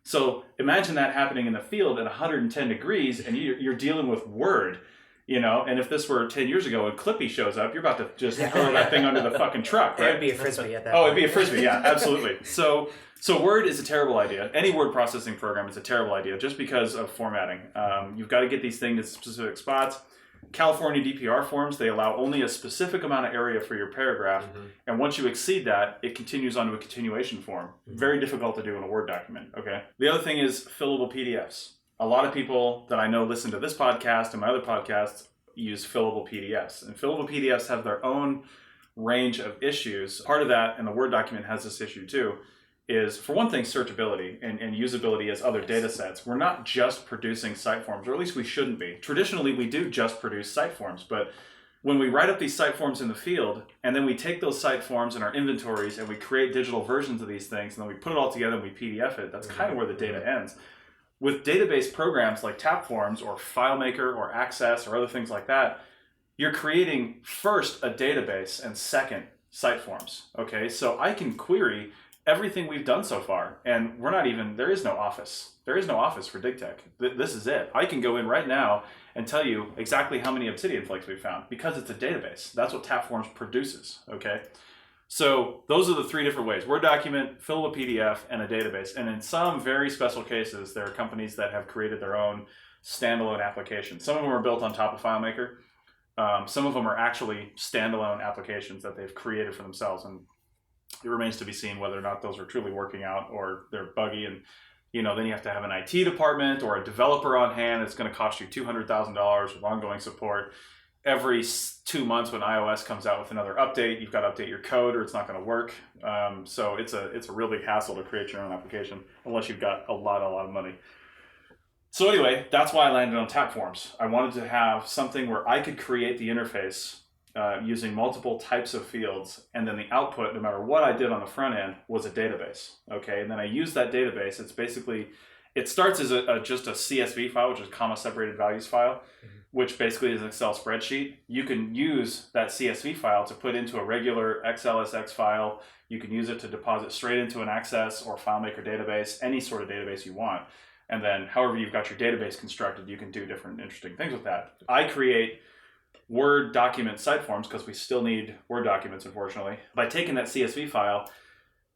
So imagine that happening in the field at 110 degrees and you're dealing with Word, you know, and if this were 10 years ago and Clippy shows up, you're about to just throw that thing under the fucking truck, right? It would be a Frisbee at that point. point. It'd be a Frisbee, yeah, absolutely. So Word is a terrible idea. Any word processing program is a terrible idea just because of formatting. You've got to get these things to specific spots. California DPR forms, they allow only a specific amount of area for your paragraph, and once you exceed that, it continues onto a continuation form. Very difficult to do in a Word document, okay? The other thing is fillable PDFs. A lot of people that I know listen to this podcast and my other podcasts use fillable PDFs, and fillable PDFs have their own range of issues. Part of that, and the Word document has this issue too, is for one thing searchability and usability as other data sets. We're not just producing site forms, or at least we shouldn't be. Traditionally, we do just produce site forms, but when we write up these site forms in the field, and then we take those site forms in our inventories and we create digital versions of these things, and then we put it all together and we PDF it, that's kind of where the data ends. With database programs like Tapforms or FileMaker or Access or other things like that, you're creating first a database and second site forms, okay? So I can query everything we've done so far, and there is no office. There is no office for DIGTECH. This is it. I can go in right now and tell you exactly how many obsidian flakes we found because it's a database. That's what Tapforms produces, okay? So those are the three different ways: Word document, fillable PDF, and a database. And in some very special cases, there are companies that have created their own standalone applications. Some of them are built on top of FileMaker. Some of them are actually standalone applications that they've created for themselves. And it remains to be seen whether or not those are truly working out or they're buggy. And then you have to have an IT department or a developer on hand. It's going to cost you $200,000 with ongoing support. Every 2 months when iOS comes out with another update, you've got to update your code or it's not going to work. So it's a real big hassle to create your own application unless you've got a lot of money. So anyway, that's why I landed on Tapforms. I wanted to have something where I could create the interface using multiple types of fields, and then the output, no matter what I did on the front end, was a database. Okay, and then I use that database. It's basically, it starts as just a CSV file, which is comma separated values file, which basically is an Excel spreadsheet. You can use that CSV file to put into a regular XLSX file. You can use it to deposit straight into an Access or FileMaker database, any sort of database you want. And then however you've got your database constructed, you can do different interesting things with that. I create Word document site forms because we still need Word documents, unfortunately, by taking that CSV file,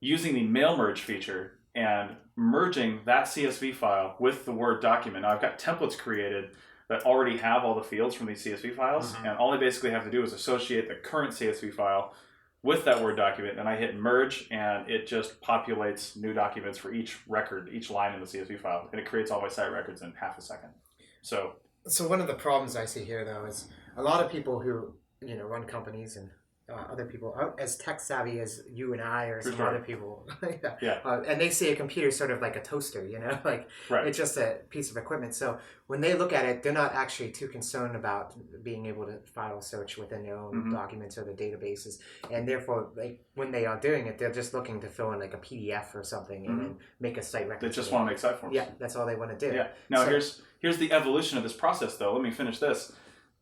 using the mail merge feature and merging that CSV file with the Word document. Now I've got templates created that already have all the fields from these CSV files, and all I basically have to do is associate the current CSV file with that Word document, and I hit merge, and it just populates new documents for each record, each line in the CSV file, and it creates all my site records in half a second. So one of the problems I see here, though, is a lot of people who run companies and other people aren't as tech savvy as you and I or some other people. And they see a computer sort of like a toaster, like it's just a piece of equipment. So when they look at it, they're not actually too concerned about being able to file search within their own documents or the databases. And therefore, like when they are doing it, they're just looking to fill in like a PDF or something and then make a site record. They just want to make site forms. Yeah, that's all they want to do. Yeah. Now here's the evolution of this process, though. Let me finish this.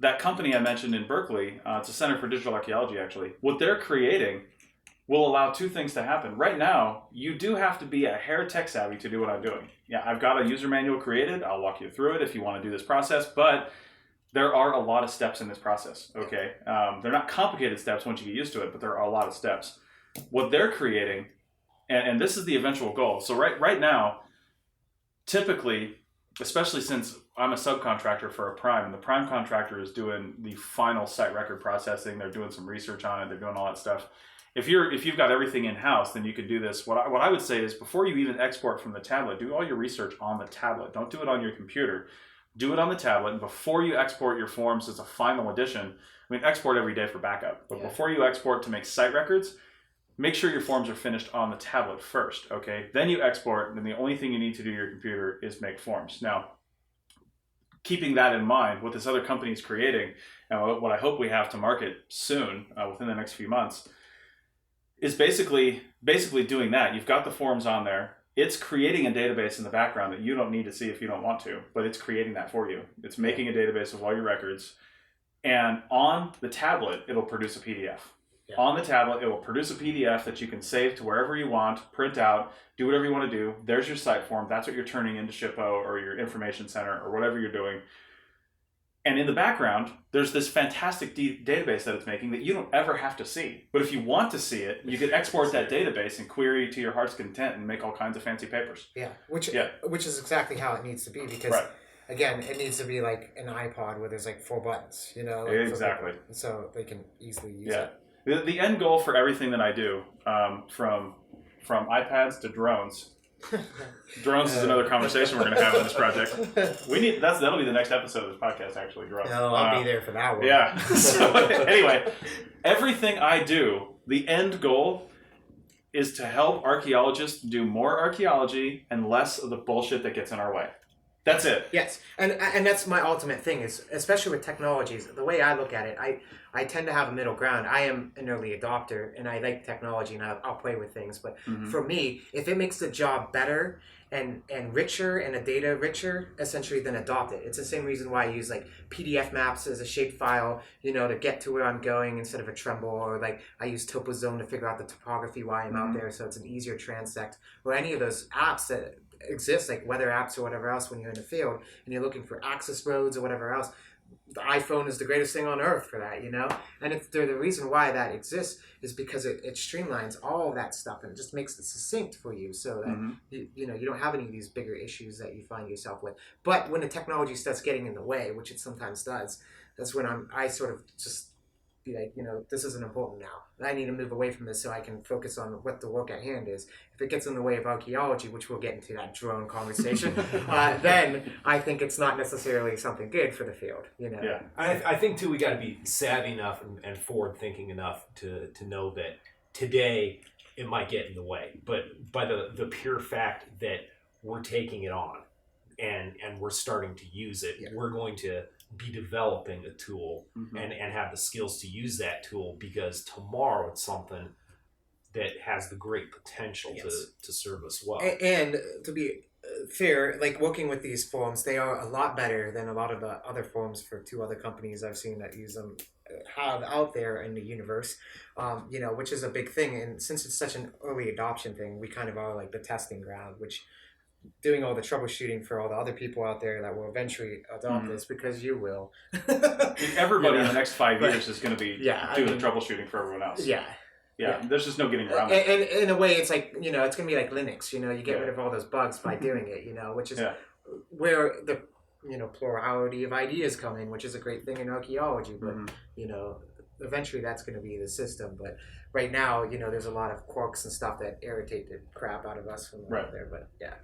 That company I mentioned in Berkeley, it's a Center for Digital Archaeology, actually. What they're creating will allow two things to happen. Right now, you do have to be a hair tech savvy to do what I'm doing. Yeah, I've got a user manual created. I'll walk you through it if you want to do this process, but there are a lot of steps in this process, okay? They're not complicated steps once you get used to it, but there are a lot of steps. What they're creating, and this is the eventual goal. So right now, typically, especially since I'm a subcontractor for a prime, and the prime contractor is doing the final site record processing. They're doing some research on it. They're doing all that stuff. If you've got everything in-house, then you could do this. What I would say is before you even export from the tablet, do all your research on the tablet. Don't do it on your computer. Do it on the tablet. And before you export your forms as a final edition, export every day for backup. But before you export to make site records, make sure your forms are finished on the tablet first, okay? Then you export, and the only thing you need to do to your computer is make forms. Now, keeping that in mind, what this other company is creating, and what I hope we have to market soon, within the next few months, is basically doing that. You've got the forms on there. It's creating a database in the background that you don't need to see if you don't want to, but it's creating that for you. It's making a database of all your records, and on the tablet, it'll produce a PDF. Yeah. On the tablet, it will produce a PDF that you can save to wherever you want, print out, do whatever you want to do. There's your site form. That's what you're turning into SHPO or your information center or whatever you're doing. And in the background, there's this fantastic database that it's making that you don't ever have to see. But if you want to see it, you can export that database and query to your heart's content and make all kinds of fancy papers. Yeah, which is exactly how it needs to be because... Again, it needs to be like an iPod where there's like 4 buttons, Exactly. So they can easily use it. The end goal for everything that I do, from iPads to drones. Drones is another conversation we're going to have on this project. That'll be the next episode of this podcast, actually. Drones. No, I'll be there for that one. Yeah. So anyway, everything I do, the end goal is to help archaeologists do more archaeology and less of the bullshit that gets in our way. That's it. Yes, and that's my ultimate thing is, especially with technologies, the way I look at it, I tend to have a middle ground. I am an early adopter, and I like technology, and I'll play with things. But for me, if it makes the job better and richer and the data richer, essentially, then adopt it. It's the same reason why I use like PDF maps as a shapefile, to get to where I'm going instead of a Tremble, or like I use TopoZone to figure out the topography while I'm out there, so it's an easier transect. Or any of those apps that exist, like weather apps or whatever else, when you're in the field and you're looking for access roads or whatever else, the iPhone is the greatest thing on earth for that, and the reason why that exists is because it streamlines all of that stuff and it just makes it succinct for you, so that you don't have any of these bigger issues that you find yourself with. But when the technology starts getting in the way, which it sometimes does, that's when I sort of just be like, this isn't important now. I need to move away from this so I can focus on what the work at hand is. If it gets in the way of archaeology, which we'll get into that drone conversation, then I think it's not necessarily something good for the field. Yeah, I think too we got to be savvy enough and forward thinking enough to know that today it might get in the way, but by the pure fact that we're taking it on, and we're starting to use it. Yeah. We're going to be developing a tool and have the skills to use that tool, because tomorrow it's something that has the great potential to serve us well. And to be fair, like working with these forms, they are a lot better than a lot of the other forms for 2 other companies I've seen that use them have out there in the universe, which is a big thing. And since it's such an early adoption thing, we kind of are like the testing ground, which doing all the troubleshooting for all the other people out there that will eventually adopt this, because you will. Everybody in the next 5 years is going to be doing the troubleshooting for everyone else. Yeah, there's just no getting around it. And in a way, it's like, it's going to be like Linux. You get rid of all those bugs by doing it, which is where the, plurality of ideas come in, which is a great thing in archaeology. But, eventually that's going to be the system. But right now, there's a lot of quirks and stuff that irritate the crap out of us from out there. But yeah.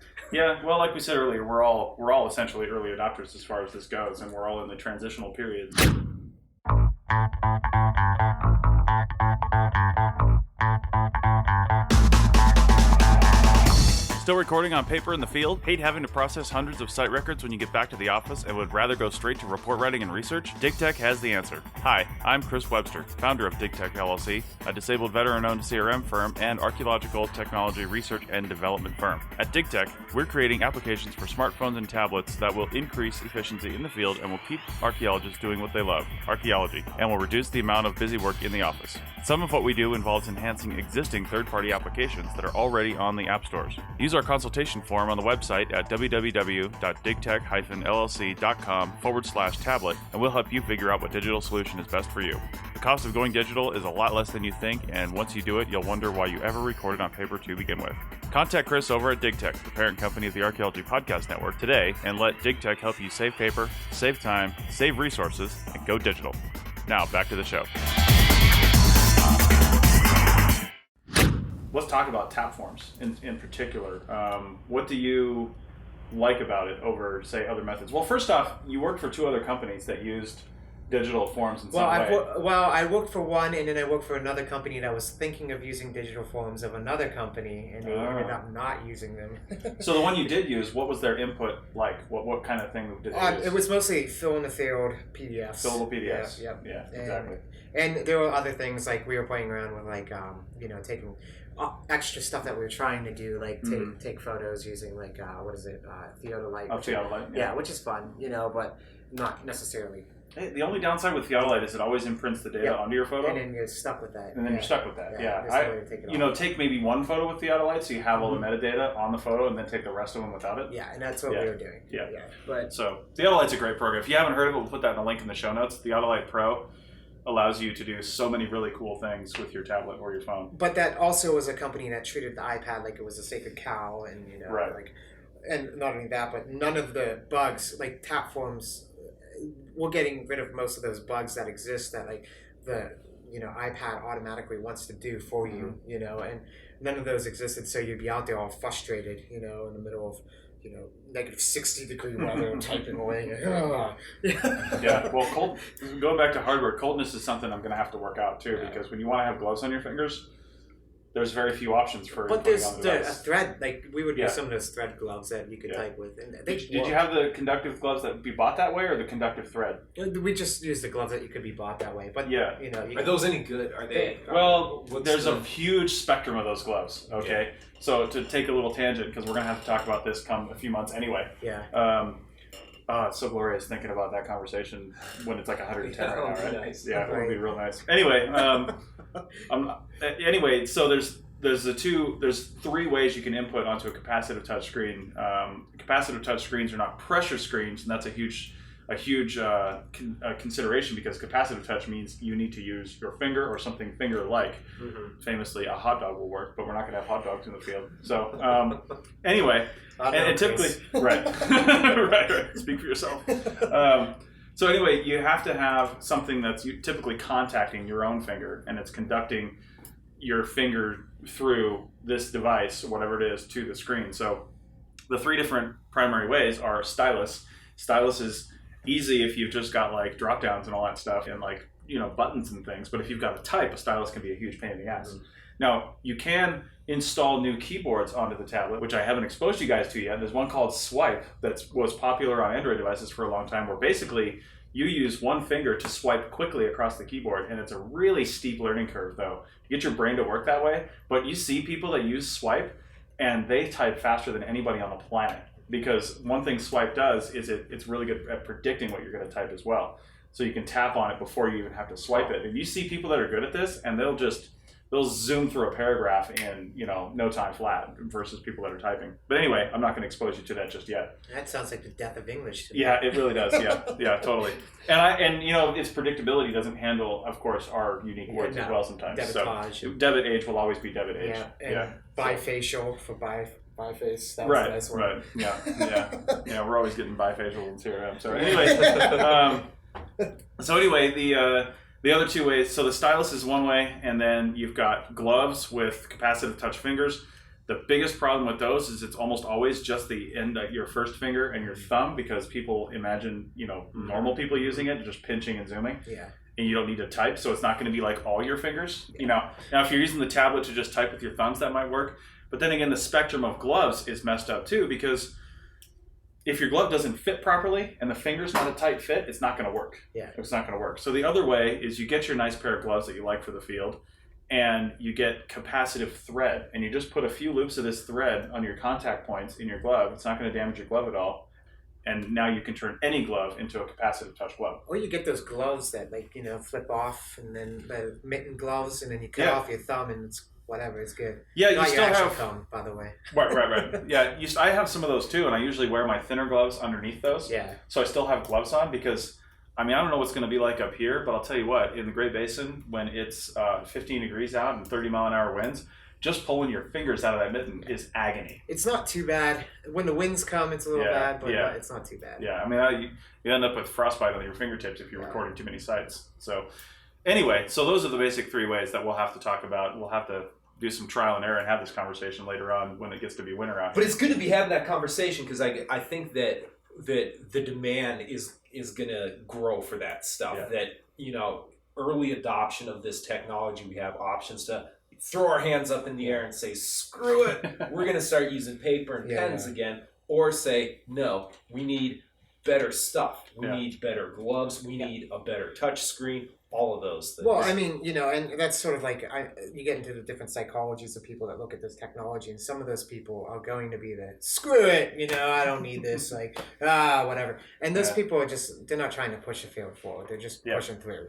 Well, like we said earlier, we're all essentially early adopters as far as this goes, and we're all in the transitional period. Still recording on paper in the field? Hate having to process hundreds of site records when you get back to the office and would rather go straight to report writing and research? DIGTECH has the answer. Hi, I'm Chris Webster, founder of DIGTECH LLC, a disabled veteran-owned CRM firm and archaeological technology research and development firm. At DIGTECH, we're creating applications for smartphones and tablets that will increase efficiency in the field and will keep archaeologists doing what they love, archaeology, and will reduce the amount of busy work in the office. Some of what we do involves enhancing existing third-party applications that are already on the app stores. Use our consultation form on the website at www.digtech-llc.com/tablet, and we'll help you figure out what digital solution is best for you. The cost of going digital is a lot less than you think, and once you do it, you'll wonder why you ever recorded on paper to begin with. Contact Chris over at DIGTECH, the parent company of the Archaeology Podcast Network, today, and let DIGTECH help you save paper, save time, save resources, and go digital. Now, back to the show. Let's talk about tap forms in particular. What do you like about it over, say, other methods? Well, first off, you worked for 2 other companies that used digital forms in some way. I worked for one, and then I worked for another company that was thinking of using digital forms of another company, and they ended up not using them. So the one you did use, what was their input like? What kind of thing did they use? It was mostly fill in the field PDFs. Fillable PDFs. Yeah, exactly. And there were other things, like we were playing around with, like, taking extra stuff that we were trying to do, like take photos using, like, theodolite. Theodolite. Yeah, which is fun, but not necessarily. Hey, the only downside with theodolite is it always imprints the data onto your photo. And then you're stuck with that. You're stuck with that, take maybe one photo with theodolite so you have all the metadata on the photo, and then take the rest of them without it. Yeah, and that's what we were doing. So theodolite's a great program. If you haven't heard of it, we'll put that in a link in the show notes. Theodolite Pro allows you to do so many really cool things with your tablet or your phone. But that also was a company that treated the iPad like it was a sacred cow, and and not only that, but none of the bugs, like tap forms, we're getting rid of most of those bugs that exist that, like, the iPad automatically wants to do for you, and none of those existed. So you'd be out there all frustrated, in the middle of negative 60-degree weather typing away. Well, going back to hardware, coldness is something I'm going to have to work out too, because when you want to have gloves on your fingers, there's very few options for. But there's a thread, like we would use some of those thread gloves that you could type with. And did you have the conductive gloves that be bought that way, or the conductive thread? We just use the gloves that you could be bought that way. But are those any good? Are they? Well, there's a huge spectrum of those gloves. Okay, so to take a little tangent, because we're gonna have to talk about this come a few months anyway. It's so glorious thinking about that conversation when it's like 110 right now, right? Nice. Yeah, it would be real nice. Anyway, so there's 3 ways you can input onto a capacitive touch screen. Capacitive touch screens are not pressure screens, and that's a huge consideration, because capacitive touch means you need to use your finger or something finger-like. Famously, a hot dog will work, but we're not going to have hot dogs in the field. So anyway, and typically, right, speak for yourself. So anyway, you have to have something that's typically contacting your own finger, and it's conducting your finger through this device, whatever it is, to the screen. So the 3 different primary ways are stylus. Stylus is easy if you've just got like drop downs and all that stuff and like buttons and things, but if you've got to type, a stylus can be a huge pain in the ass. Now, you can install new keyboards onto the tablet, which I haven't exposed you guys to yet. There's one called Swipe that was popular on Android devices for a long time, where basically you use one finger to swipe quickly across the keyboard, and it's a really steep learning curve, though, to get your brain to work that way. But you see people that use Swipe, and they type faster than anybody on the planet, because one thing Swipe does is it's really good at predicting what you're going to type as well. So you can tap on it before you even have to swipe it. And you see people that are good at this, and they'll zoom through a paragraph in, no time flat, versus people that are typing. But anyway, I'm not going to expose you to that just yet. That sounds like the death of English to me. Yeah, it really does. Yeah, totally. And its predictability doesn't handle, of course, our unique words as well sometimes. Debitage. So debit age will always be debit age. Yeah, and bifacial for biface. That's right, the nice one. right. Yeah. We're always getting bifacial here. So anyway, the other two ways, so the stylus is one way, and then you've got gloves with capacitive touch fingers. The biggest problem with those is it's almost always just the end of your first finger and your thumb, because people imagine, normal people using it, just pinching and zooming. Yeah. And you don't need to type, so it's not going to be like all your fingers. Now if you're using the tablet to just type with your thumbs, that might work. But then again, the spectrum of gloves is messed up too, because if your glove doesn't fit properly and the finger's not a tight fit, it's not going to work. Yeah. It's not going to work. So the other way is you get your nice pair of gloves that you like for the field, and you get capacitive thread, and you just put a few loops of this thread on your contact points in your glove. It's not going to damage your glove at all. And now you can turn any glove into a capacitive touch glove. Or you get those gloves that flip off, and then the mitten gloves, and then you cut off your thumb, and it's whatever, it's good. Yeah, Not you still your actual have thumb, by the way. Right. Yeah, I have some of those too, and I usually wear my thinner gloves underneath those. Yeah. So I still have gloves on, because I don't know what's going to be like up here, but I'll tell you what, in the Great Basin, when it's 15 degrees out and 30-mile-an-hour winds, just pulling your fingers out of that mitten is agony. It's not too bad. When the winds come, it's a little bad, but it's not too bad. Yeah, you end up with frostbite on your fingertips if you're recording too many sites. So anyway, those are the basic three ways that we'll have to talk about. We'll have to do some trial and error and have this conversation later on when it gets to be winter out But here. it's good to be having that conversation, because I think that the demand is going to grow for that stuff. Yeah. That early adoption of this technology, we have options to throw our hands up in the air and say, screw it, we're going to start using paper and pens again, or say, no, we need better stuff. We need better gloves. We need a better touch screen. All of those things. Well, and that's sort of like, you get into the different psychologies of people that look at this technology, and some of those people are going to be the, screw it, I don't need this, whatever. And those people are they're not trying to push the field forward, they're just pushing through,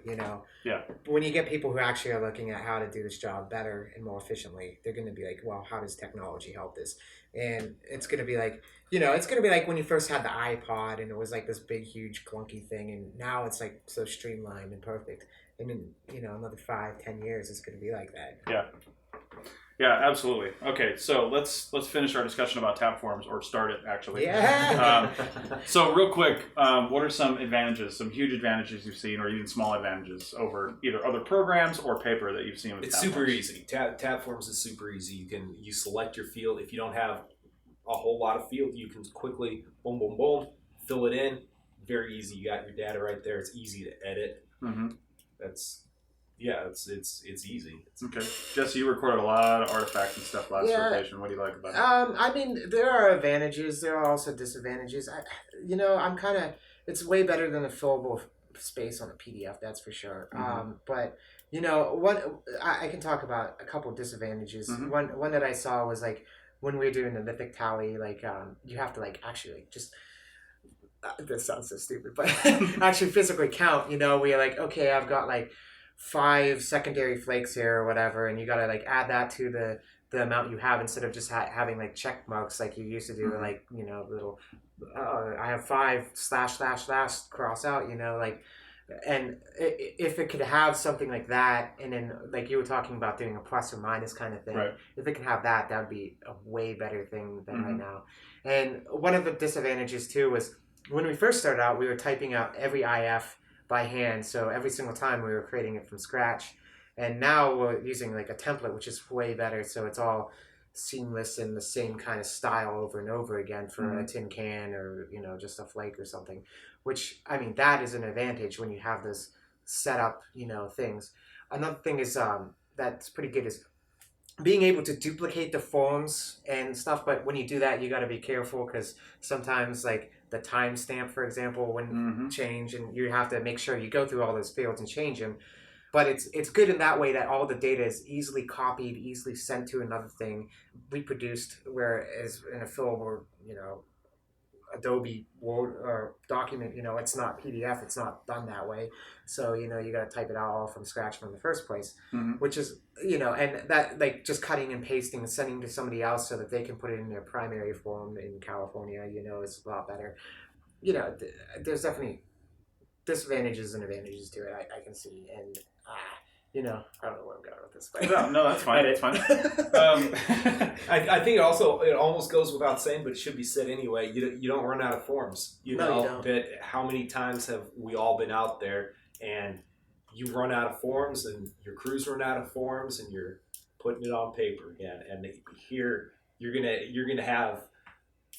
Yeah. When you get people who actually are looking at how to do this job better and more efficiently, they're going to be like, well, how does technology help this? And it's going to be like, it's going to be like when you first had the iPod, and it was like this big, huge, clunky thing, and now it's like so streamlined and perfect. And in, another 5-10 years, it's going to be like that. Yeah, absolutely. Okay, so let's finish our discussion about tap forms, or start it actually. Yeah. So real quick, what are some advantages, some huge advantages you've seen, or even small advantages over either other programs or paper that you've seen with It's tap super forms? easy. Tap forms is super easy. You select your field. If you don't have a whole lot of field, you can quickly boom, boom, boom, fill it in. Very easy. You got your data right there. It's easy to edit. Mm-hmm. It's easy. Okay, Jesse, you recorded a lot of artifacts and stuff last rotation. What do you like about it? There are advantages. There are also disadvantages. It's way better than a fillable space on a PDF. That's for sure. Mm-hmm. But I can talk about a couple of disadvantages. Mm-hmm. One that I saw was like when we were doing the lithic tally. You have to actually just. This sounds so stupid, but actually physically count. We're like, okay, I've got 5 secondary flakes here or whatever, and you got to add that to the amount you have, instead of just having check marks like you used to do, little I have 5 / cross out, and if it could have something like that, and then you were talking about doing a plus or minus kind of thing, Right. if it can have that would be a way better thing than right now. And one of the disadvantages too was when we first started out, we were typing out every IF by hand, so every single time we were creating it from scratch. And now we're using a template, which is way better, so it's all seamless in the same kind of style over and over again for a tin can or just a flake or something, which that is an advantage when you have those set up things. Another thing is that's pretty good is being able to duplicate the forms and stuff, but when you do that, you got to be careful because sometimes like the timestamp, for example, wouldn't change, and you have to make sure you go through all those fields and change them. But it's good in that way that all the data is easily copied, easily sent to another thing, reproduced. Whereas in a film or Adobe Word or document, it's not PDF, it's not done that way. So, you got to type it out all from scratch from the first place, which is, and that like just cutting and pasting and sending to somebody else so that they can put it in their primary form in California, is a lot better. There's definitely disadvantages and advantages to it, I can see. And, I don't know where I'm going with this. But no, that's fine. It's fine. I think it almost goes without saying, but it should be said anyway. You don't run out of forms. You don't. But how many times have we all been out there and you run out of forms and your crews run out of forms and you're putting it on paper again. And here you're gonna have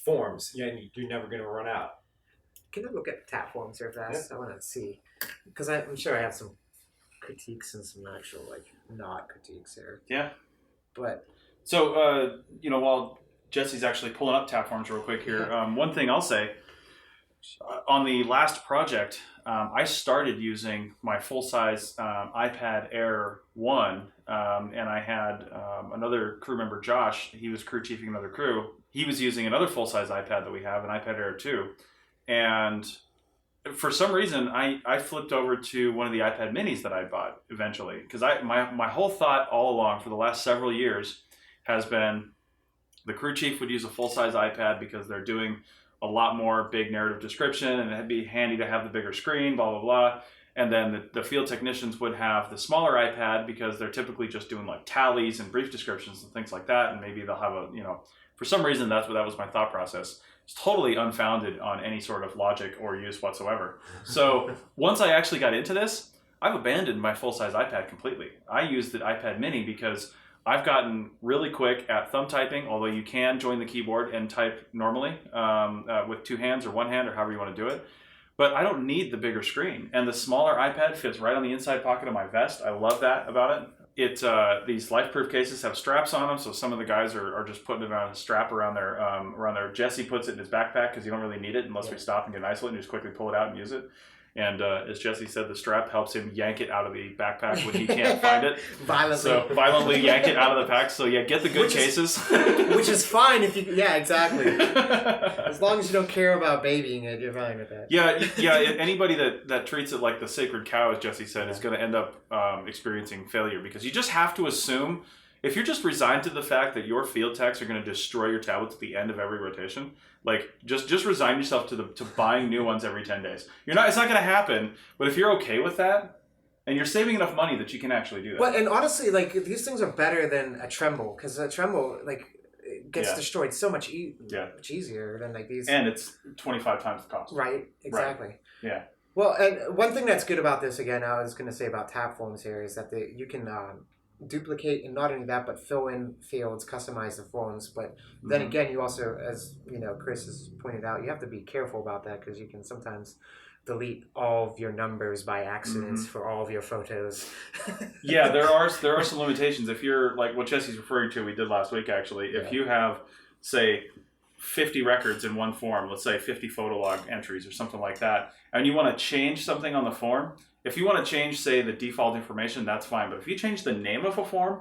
forms and you're never gonna run out. Can I look at TAP forms here fast? Yeah. I want to see because I'm sure I have some critiques and some actual not critiques here. Yeah. But so while Jesse's actually pulling up TAP forms real quick here, one thing I'll say on the last project, I started using my full-size iPad Air 1, and I had another crew member, Josh. He was crew chiefing another crew. He was using another full-size iPad that we have, an iPad Air 2, and for some reason, I flipped over to one of the iPad minis that I bought eventually, because my whole thought all along for the last several years has been the crew chief would use a full-size iPad because they're doing a lot more big narrative description and it'd be handy to have the bigger screen, blah, blah, blah. And then the field technicians would have the smaller iPad because they're typically just doing like tallies and brief descriptions and things like that. And maybe they'll have for some reason, that was my thought process. It's totally unfounded on any sort of logic or use whatsoever. So once I actually got into this, I've abandoned my full-size iPad completely. I use the iPad mini because I've gotten really quick at thumb typing, although you can join the keyboard and type normally with two hands or one hand or however you want to do it. But I don't need the bigger screen. And the smaller iPad fits right on the inside pocket of my vest. I love that about it. These life-proof cases have straps on them, so some of the guys are just putting it on a strap around their. Jesse puts it in his backpack because you don't really need it unless we stop and get an isolate and just quickly pull it out and use it. And as Jesse said, the strap helps him yank it out of the backpack when he can't find it. Violently yank it out of the pack. So yeah, get the good cases. Which is fine if you. Yeah, exactly. As long as you don't care about babying it, you're fine with that. Yeah. Anybody that treats it like the sacred cow, as Jesse said, is going to end up experiencing failure because you just have to assume. If you're just resigned to the fact that your field techs are going to destroy your tablets at the end of every rotation, just resign yourself to buying new ones every 10 days. It's not going to happen, but if you're okay with that, and you're saving enough money that you can actually do that. But and honestly, these things are better than a Tremble because a Tremble it gets destroyed so much much easier than these. And it's 25 times the cost. Right. Exactly. Right. Yeah. Well, and one thing that's good about this, again, I was going to say about TAP forms here is that you can duplicate and not only that, but fill in fields, customize the forms. But then again, you also, as Chris has pointed out, you have to be careful about that because you can sometimes delete all of your numbers by accidents for all of your photos. Yeah, there are some limitations. If you're like what Jesse's referring to, we did last week actually. If you have, say, 50 records in one form, let's say 50 photo log entries or something like that, and you want to change something on the form, if you want to change, say, the default information, that's fine. But if you change the name of a form,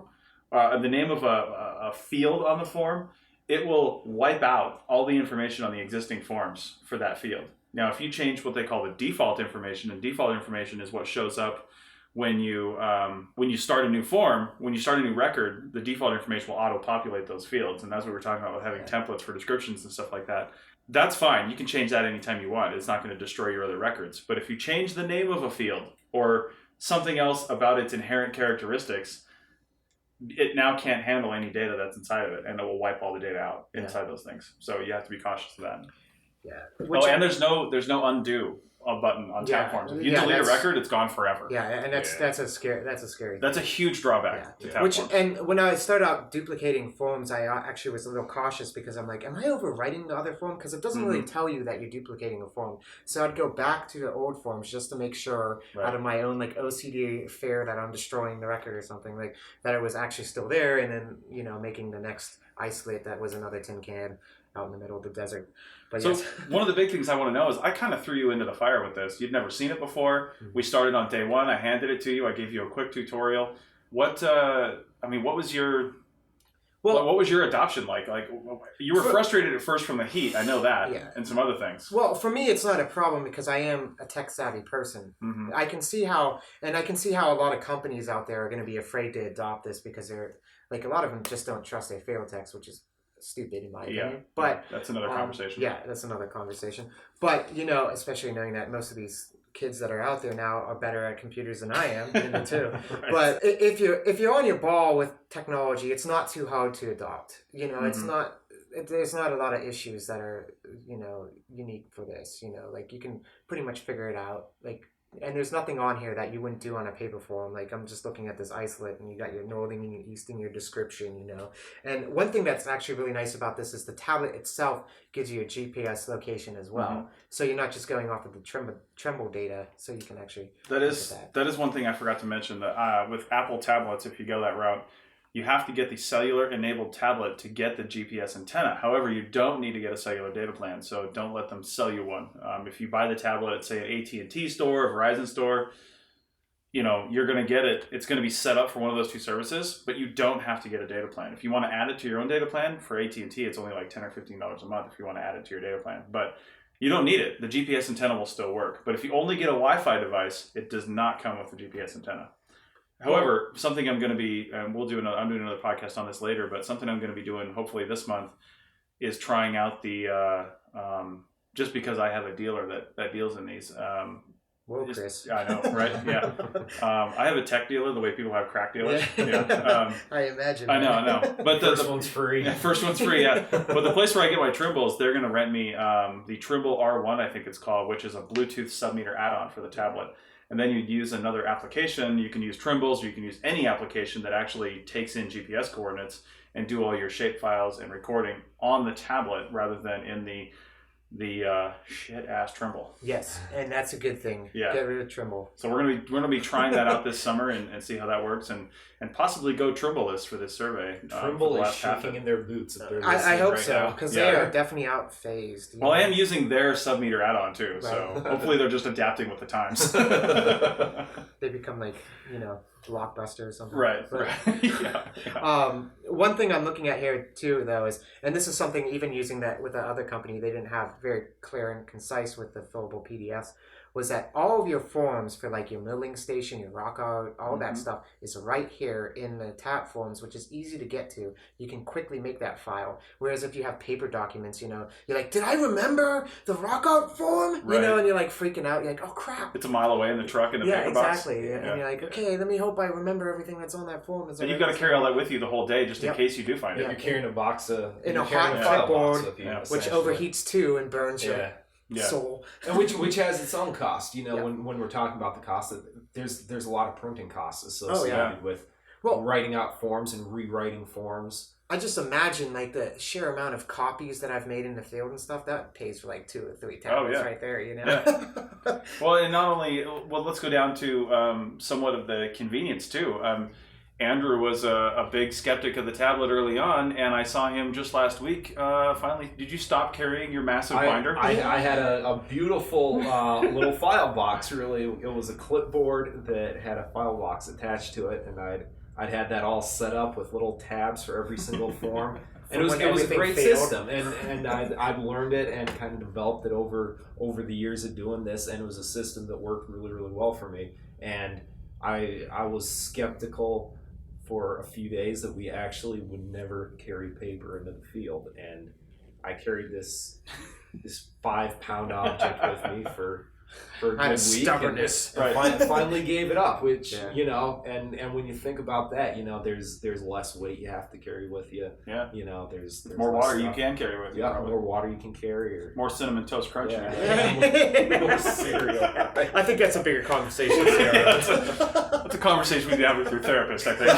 the name of a field on the form, it will wipe out all the information on the existing forms for that field. Now, if you change what they call the default information, and default information is what shows up when you start a new form, when you start a new record, the default information will auto-populate those fields. And that's what we're talking about with having templates for descriptions and stuff like that. That's fine. You can change that anytime you want. It's not going to destroy your other records. But if you change the name of a field or something else about its inherent characteristics, it now can't handle any data that's inside of it, and it will wipe all the data out inside those things. So you have to be cautious of that. Yeah. And there's no undo a button on Yeah. tab forms. If you Yeah, delete a that's- record, it's gone forever. Yeah, and that's a scary. That's a huge drawback to tab Which forms. and when I started out duplicating forms, I actually was a little cautious because I'm like, am I overwriting the other form? Because it doesn't really tell you that you're duplicating a form. So I'd go back to the old forms just to make sure, out of my own like OCD fear that I'm destroying the record or something, like that it was actually still there, and then making the next isolate that was another tin can out in the middle of the desert. But so yes. one of the big things I want to know is I kind of threw you into the fire with this. You'd never seen it before. We started on day one. I handed it to you. I gave you a quick tutorial. What was your what was your adoption like? Like you were frustrated at first from the heat. I know that, and some other things. Well, for me, it's not a problem because I am a tech savvy person. I can see how a lot of companies out there are going to be afraid to adopt this because they're like a lot of them just don't trust their fail techs, which is stupid in my opinion. But that's another conversation. Yeah, that's another conversation. But especially knowing that most of these kids that are out there now are better at computers than I am, too. Right. But if you're on your ball with technology, it's not too hard to adopt. It's not. There's not a lot of issues that are unique for this. Like you can pretty much figure it out. Like. And there's nothing on here that you wouldn't do on a paper form. Like I'm just looking at this isolate, and you got your northern and your east in your description, And one thing that's actually really nice about this is the tablet itself gives you a GPS location as well. So you're not just going off of the tremble data. So you can actually that is one thing I forgot to mention that with Apple tablets, if you go that route, you have to get the cellular enabled tablet to get the GPS antenna. However, you don't need to get a cellular data plan, so don't let them sell you one. If you buy the tablet at, say, an AT&T store, a Verizon store, you're going to get it. It's going to be set up for one of those two services, but you don't have to get a data plan. If you want to add it to your own data plan, for AT&T, it's only like $10 or $15 a month if you want to add it to your data plan. But you don't need it. The GPS antenna will still work. But if you only get a Wi-Fi device, it does not come with the GPS antenna. However, something I'm going to be, and I'm doing another podcast on this later, but something I'm going to be doing hopefully this month is trying out the, just because I have a dealer that deals in these. Whoa, Chris. I know, right? Yeah. I have a tech dealer, the way people have crack dealers. I imagine. I know. But the first one's free. Yeah, first one's free, yeah. But the place where I get my Trimbles, they're going to rent me the Trimble R1, I think it's called, which is a Bluetooth sub-meter add-on for the tablet. And then you'd use another application. You can use Trimbles, or you can use any application that actually takes in GPS coordinates and do all your shape files and recording on the tablet rather than in the shit ass Trimble. Yes, and that's a good thing. Yeah. Get rid of Trimble. So we're gonna be trying that out this summer and see how that works and possibly go Trimble-less for this survey. Trimble is shaking in their boots. If they're I hope right so, because they are definitely out-phased. Well, I am using their sub-meter add-on too, so hopefully they're just adapting with the times. They become like, Blockbuster or something. Right. Yeah. One thing I'm looking at here too, though, is, and this is something even using that with the other company, they didn't have very clear and concise with the fillable PDFs, was that all of your forms for like your milling station, your rock art, all that stuff is right here in the tab forms, which is easy to get to. You can quickly make that file. Whereas if you have paper documents, you're like, did I remember the rock art form? Right. And you're like freaking out. You're like, oh crap. It's a mile away in the truck in a paper box. Exactly. Yeah. And you're like, okay, let me hope I remember everything that's on that form. And you've got to carry all that with you the whole day just in case you do find it. You're carrying a box of... In a hot clipboard, which essentially overheats too and burns your soul. And which has its own cost. When we're talking about the cost, there's a lot of printing costs associated with writing out forms and rewriting forms. I just imagine like the sheer amount of copies that I've made in the field and stuff that pays for like 2 or 3 tablets right there. Yeah. Well, and not only let's go down to somewhat of the convenience too. Andrew was a big skeptic of the tablet early on, and I saw him just last week. Finally, did you stop carrying your massive binder? I had a beautiful little file box, really. It was a clipboard that had a file box attached to it, and I'd had that all set up with little tabs for every single form. And it was a great system, and I've learned it and kind of developed it over the years of doing this, and it was a system that worked really, really well for me. And I was skeptical for a few days that we actually would never carry paper into the field, and I carried this 5-pound object with me for for a Out good of week. stubbornness. And finally gave it up, which, Yeah. you know, and when you think about that, you know, there's less weight you have to carry with you. Yeah. You know, there's More less water you stuff. can carry with you. Yeah, probably. more water you can carry. Or More cinnamon toast crunch. Yeah. More cereal. I think that's a bigger conversation. that's a conversation we need to have with your therapist, I think.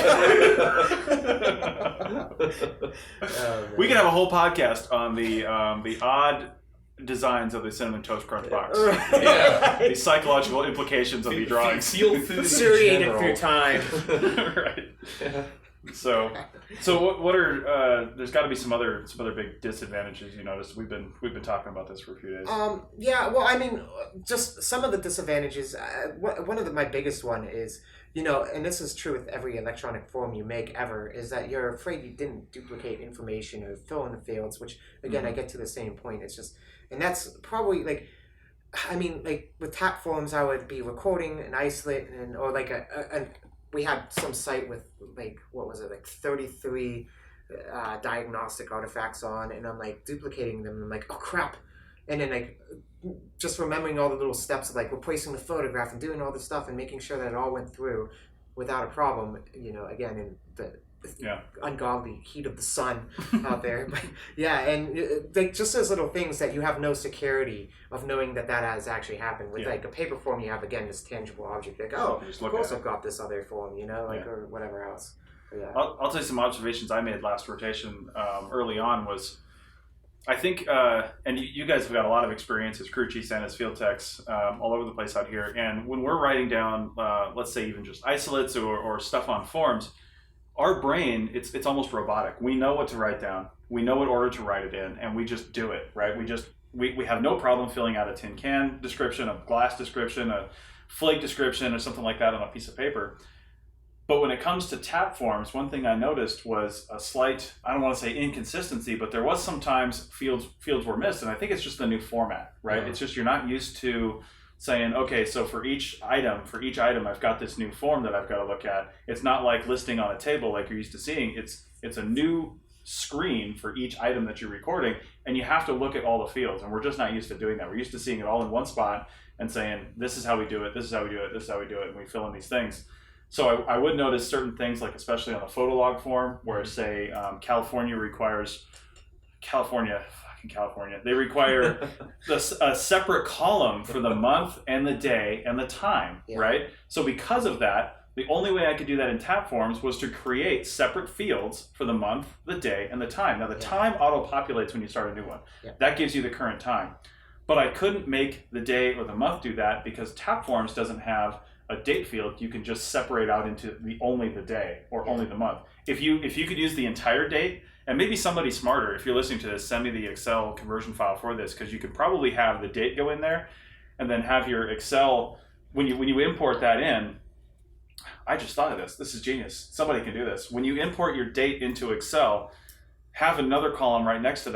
We could have a whole podcast on the odd designs of the cinnamon toast crunch box. Yeah. The psychological implications of the drawings. Feel food in Seriated general. through time. Right. So what are there's got to be some other big disadvantages you noticed. We've been talking about this for a few days. Yeah, well, I mean, just some of the disadvantages. One of my biggest one is, you know, and this is true with every electronic form you make ever, is that you're afraid you didn't duplicate information or fill in the fields, which, again, I get to the same point. It's just, and that's probably, like, I mean, like, with tap forms, I would be recording an isolate, or like we had some site with, like, what was it, like 33 diagnostic artifacts on, and I'm like duplicating them, and I'm like, oh crap. And then, like, just remembering all the little steps of, like, replacing the photograph and doing all this stuff and making sure that it all went through without a problem, you know, again, in the ungodly heat of the sun out there. But yeah, and like, just those little things that you have no security of knowing that has actually happened. With like a paper form, you have, again, this tangible object, like, oh, of course I've got this other form, you know, like, or whatever else. But yeah. I'll tell you some observations I made last rotation early on was, I think, and you guys have got a lot of experience as crew chiefs and as field techs all over the place out here. And when we're writing down, let's say even just isolates or stuff on forms, our brain, it's almost robotic. We know what to write down. We know what order to write it in, and we just do it, right? We have no problem filling out a tin can description, a glass description, a flake description, or something like that on a piece of paper. But when it comes to tap forms, one thing I noticed was a slight, I don't want to say inconsistency, but there was sometimes fields were missed, and I think it's just the new format, right? Yeah. It's just you're not used to saying, okay, so for each item, I've got this new form that I've got to look at. It's not like listing on a table like you're used to seeing. It's a new screen for each item that you're recording, and you have to look at all the fields, and we're just not used to doing that. We're used to seeing it all in one spot and saying, this is how we do it, this is how we do it, this is how we do it, and we fill in these things. So I would notice certain things, like especially on the photolog form, where say California, they require a separate column for the month and the day and the time, right? So because of that, the only way I could do that in tap forms was to create separate fields for the month, the day, and the time. Now the time auto-populates when you start a new one. That gives you the current time. But I couldn't make the day or the month do that because tap forms doesn't have a date field. You can just separate out into only the day or only the month. If you could use the entire date, and maybe somebody smarter, if you're listening to this, send me the Excel conversion file for this, because you could probably have the date go in there and then have your Excel, when you import that in, I just thought of this. This is genius. Somebody can do this. When you import your date into Excel, have another column right next to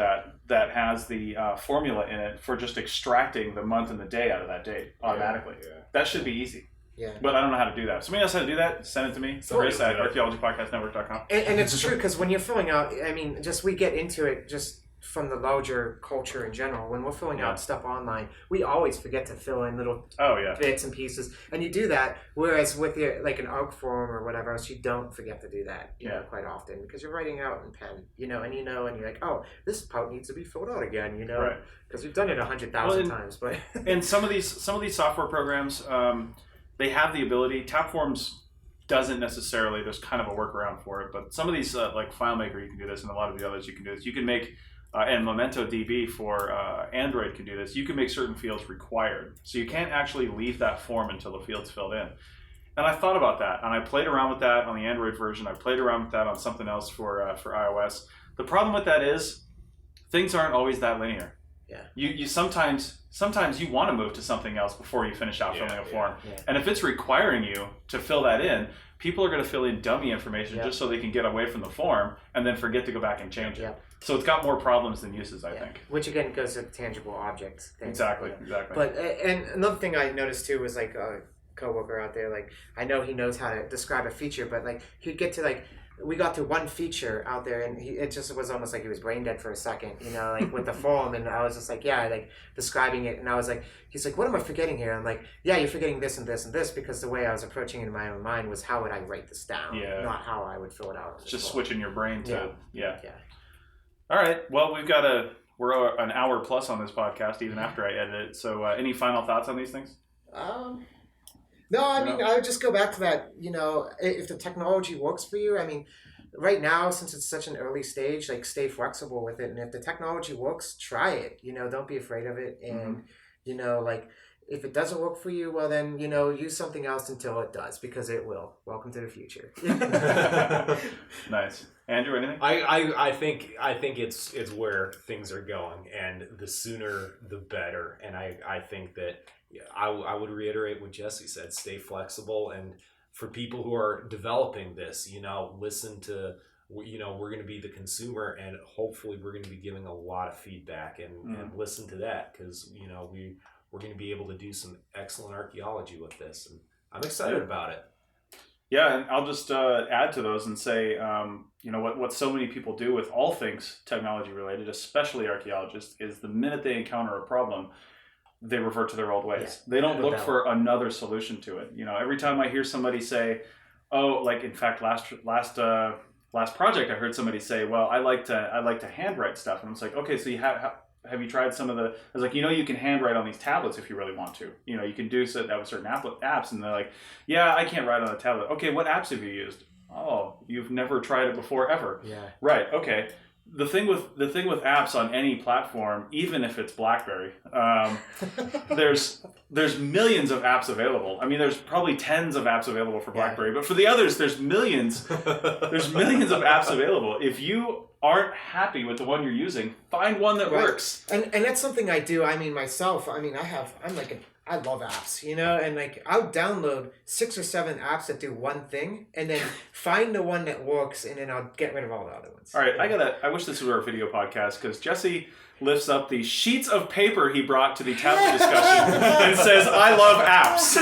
that has the formula in it for just extracting the month and the day out of that date automatically. That should be easy. Yeah. But I don't know how to do that. Somebody else how to do that, send it to me. Chris at archaeologypodcastnetwork.com. And it's true, because when you're filling out, I mean, just we get into it just from the larger culture in general. When we're filling out stuff online, we always forget to fill in little bits and pieces. And you do that, whereas with your, like an ARC form or whatever else, you don't forget to do that, you know, quite often, because you're writing out in pen, you know, and you're like, oh, this part needs to be filled out again, you know, because we've done it 100,000 times. But and some of these software programs, they have the ability. Tapforms doesn't necessarily. There's kind of a workaround for it, but some of these, like FileMaker, you can do this, and a lot of the others you can do this. You can make, and Memento DB for Android can do this. You can make certain fields required, so you can't actually leave that form until the field's filled in. And I thought about that, and I played around with that on the Android version. I played around with that on something else for iOS. The problem with that is things aren't always that linear. Yeah. You sometimes you want to move to something else before you finish out filling a form. Yeah. And if it's requiring you to fill that in, people are going to fill in dummy information just so they can get away from the form and then forget to go back and change it. So it's got more problems than uses, I think. Which again goes to tangible objects thing. Exactly. But and another thing I noticed too was like a coworker out there, like I know he knows how to describe a feature, but like he'd get to like we got to one feature out there, and it just was almost like he was brain dead for a second, like with the foam. And I was just like, like describing it. And I was like, he's like, what am I forgetting here? I'm like, yeah, you're forgetting this and this and this, because the way I was approaching it in my own mind was how would I write this down, not how I would fill it out. Just switching your brain to, yeah. All right. Well, we're an hour plus on this podcast, even after I edit it. So any final thoughts on these things? No, I mean, I would just go back to that, if the technology works for you, I mean, right now, since it's such an early stage, like, stay flexible with it. And if the technology works, try it, don't be afraid of it. And, if it doesn't work for you, well, then, use something else until it does, because it will. Welcome to the future. Nice. Andrew, anything? I think it's where things are going, and the sooner the better. And I think that I would reiterate what Jesse said: stay flexible. And for people who are developing this, listen to, we're going to be the consumer, and hopefully we're going to be giving a lot of feedback, and listen to that, because we're going to be able to do some excellent archaeology with this, and I'm excited about it. Yeah, and I'll just add to those and say, what so many people do with all things technology related, especially archaeologists, is the minute they encounter a problem, they revert to their old ways. Yeah, they don't look for another solution to it. Every time I hear somebody say, "Oh," like in fact, last project I heard somebody say, "Well, I like to handwrite stuff," and I was like, "Okay, so you have you tried some of the?" I was like, you can handwrite on these tablets if you really want to. You can do that with certain apps, and they're like, "Yeah, I can't write on a tablet." Okay, what apps have you used? Oh, you've never tried it before ever. Yeah. Right. Okay. The thing with apps on any platform, even if it's BlackBerry, there's millions of apps available. I mean, there's probably tens of apps available for BlackBerry, but for the others, there's millions. There's millions of apps available. If you aren't happy with the one you're using, find one that works. And that's something I do. I mean, myself. I mean, I love apps, and like I'll download 6 or 7 apps that do one thing, and then find the one that works, and then I'll get rid of all the other ones. All right, I wish this were a video podcast, because Jesse lifts up the sheets of paper he brought to the tablet discussion and says, "I love apps."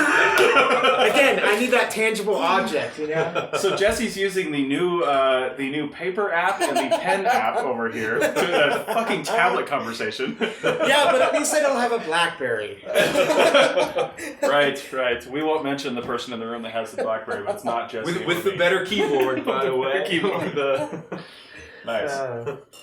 Again, I need that tangible object, So Jesse's using the new paper app and the pen app over here to a fucking tablet conversation. Yeah, but at least I don't have a BlackBerry. Right. We won't mention the person in the room that has the BlackBerry, but it's not Jesse. With the better keyboard, by the way. Nice.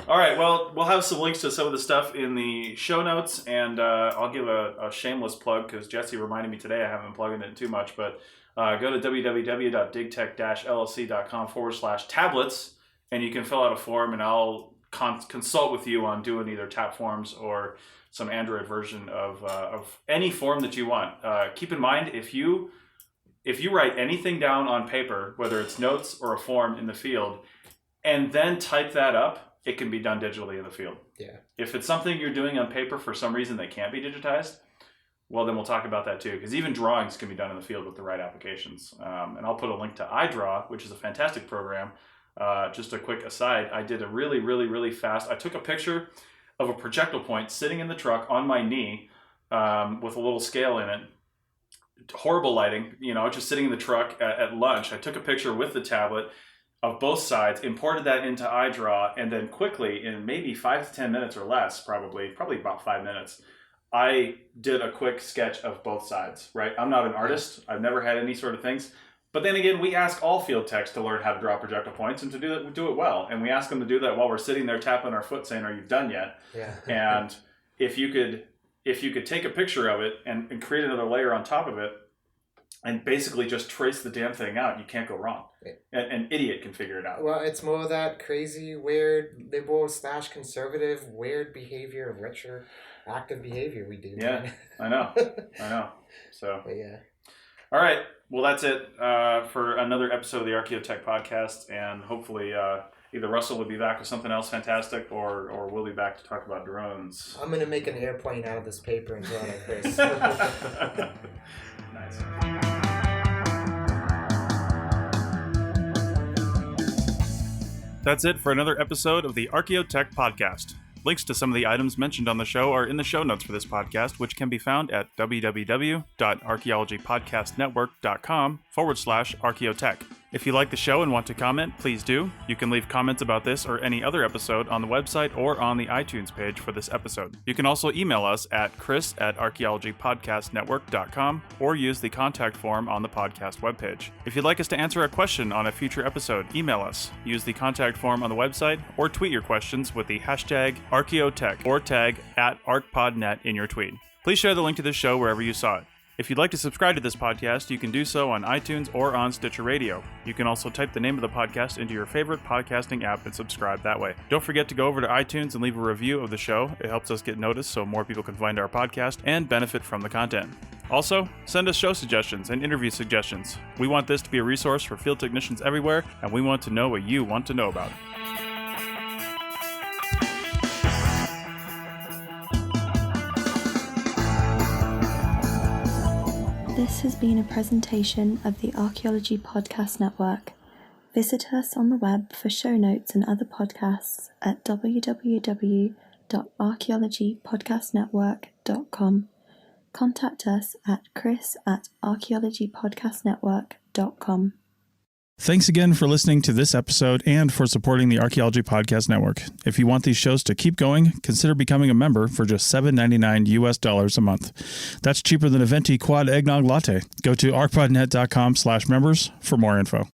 All right, well, we'll have some links to some of the stuff in the show notes, and I'll give a shameless plug, because Jesse reminded me today. I haven't been plugging it too much, but go to www.digtech-lc.com/tablets, and you can fill out a form, and I'll consult with you on doing either tap forms or some Android version of any form that you want. Keep in mind, if you write anything down on paper, whether it's notes or a form in the field, and then type that up, it can be done digitally in the field. Yeah. If it's something you're doing on paper for some reason that can't be digitized, well, then we'll talk about that too, because even drawings can be done in the field with the right applications. And I'll put a link to iDraw, which is a fantastic program. Just a quick aside, I did a really, really, really fast, I took a picture of a projectile point sitting in the truck on my knee with a little scale in it. Horrible lighting, just sitting in the truck at lunch. I took a picture with the tablet of both sides, imported that into iDraw, and then quickly, in maybe 5 to 10 minutes or less, probably about 5 minutes, I did a quick sketch of both sides, right? I'm not an artist. I've never had any sort of things. But then again, we ask all field techs to learn how to draw projectile points and to do it well. And we ask them to do that while we're sitting there tapping our foot saying, "Are you done yet?" Yeah. And if you could take a picture of it and create another layer on top of it, and basically just trace the damn thing out, you can't go wrong. An idiot can figure it out. Well, it's more of that crazy, weird, liberal/conservative, weird behavior, retroactive behavior we do. Yeah, man. I know. So, but yeah. All right. Well, that's it for another episode of the Archaeotech podcast, and hopefully either Russell will be back with something else fantastic, or we'll be back to talk about drones. I'm gonna make an airplane out of this paper and draw it like this. Nice. That's it for another episode of the Archaeotech podcast. Links to some of the items mentioned on the show are in the show notes for this podcast, which can be found at www.archaeologypodcastnetwork.com/archaeotech. If you like the show and want to comment, please do. You can leave comments about this or any other episode on the website or on the iTunes page for this episode. You can also email us at chris@archaeologypodcastnetwork.com or use the contact form on the podcast webpage. If you'd like us to answer a question on a future episode, email us. Use the contact form on the website or tweet your questions with the hashtag Archaeotech or tag @ArchPodNet in your tweet. Please share the link to this show wherever you saw it. If you'd like to subscribe to this podcast, you can do so on iTunes or on Stitcher Radio. You can also type the name of the podcast into your favorite podcasting app and subscribe that way. Don't forget to go over to iTunes and leave a review of the show. It helps us get noticed so more people can find our podcast and benefit from the content. Also, send us show suggestions and interview suggestions. We want this to be a resource for field technicians everywhere, and we want to know what you want to know about. This has been a presentation of the Archaeology Podcast Network. Visit us on the web for show notes and other podcasts at www.archaeologypodcastnetwork.com. Contact us at chris@archaeologypodcastnetwork.com. Thanks again for listening to this episode and for supporting the Archaeology Podcast Network. If you want these shows to keep going, consider becoming a member for just $7.99 a month. That's cheaper than a venti quad eggnog latte. Go to archpodnet.com/members for more info.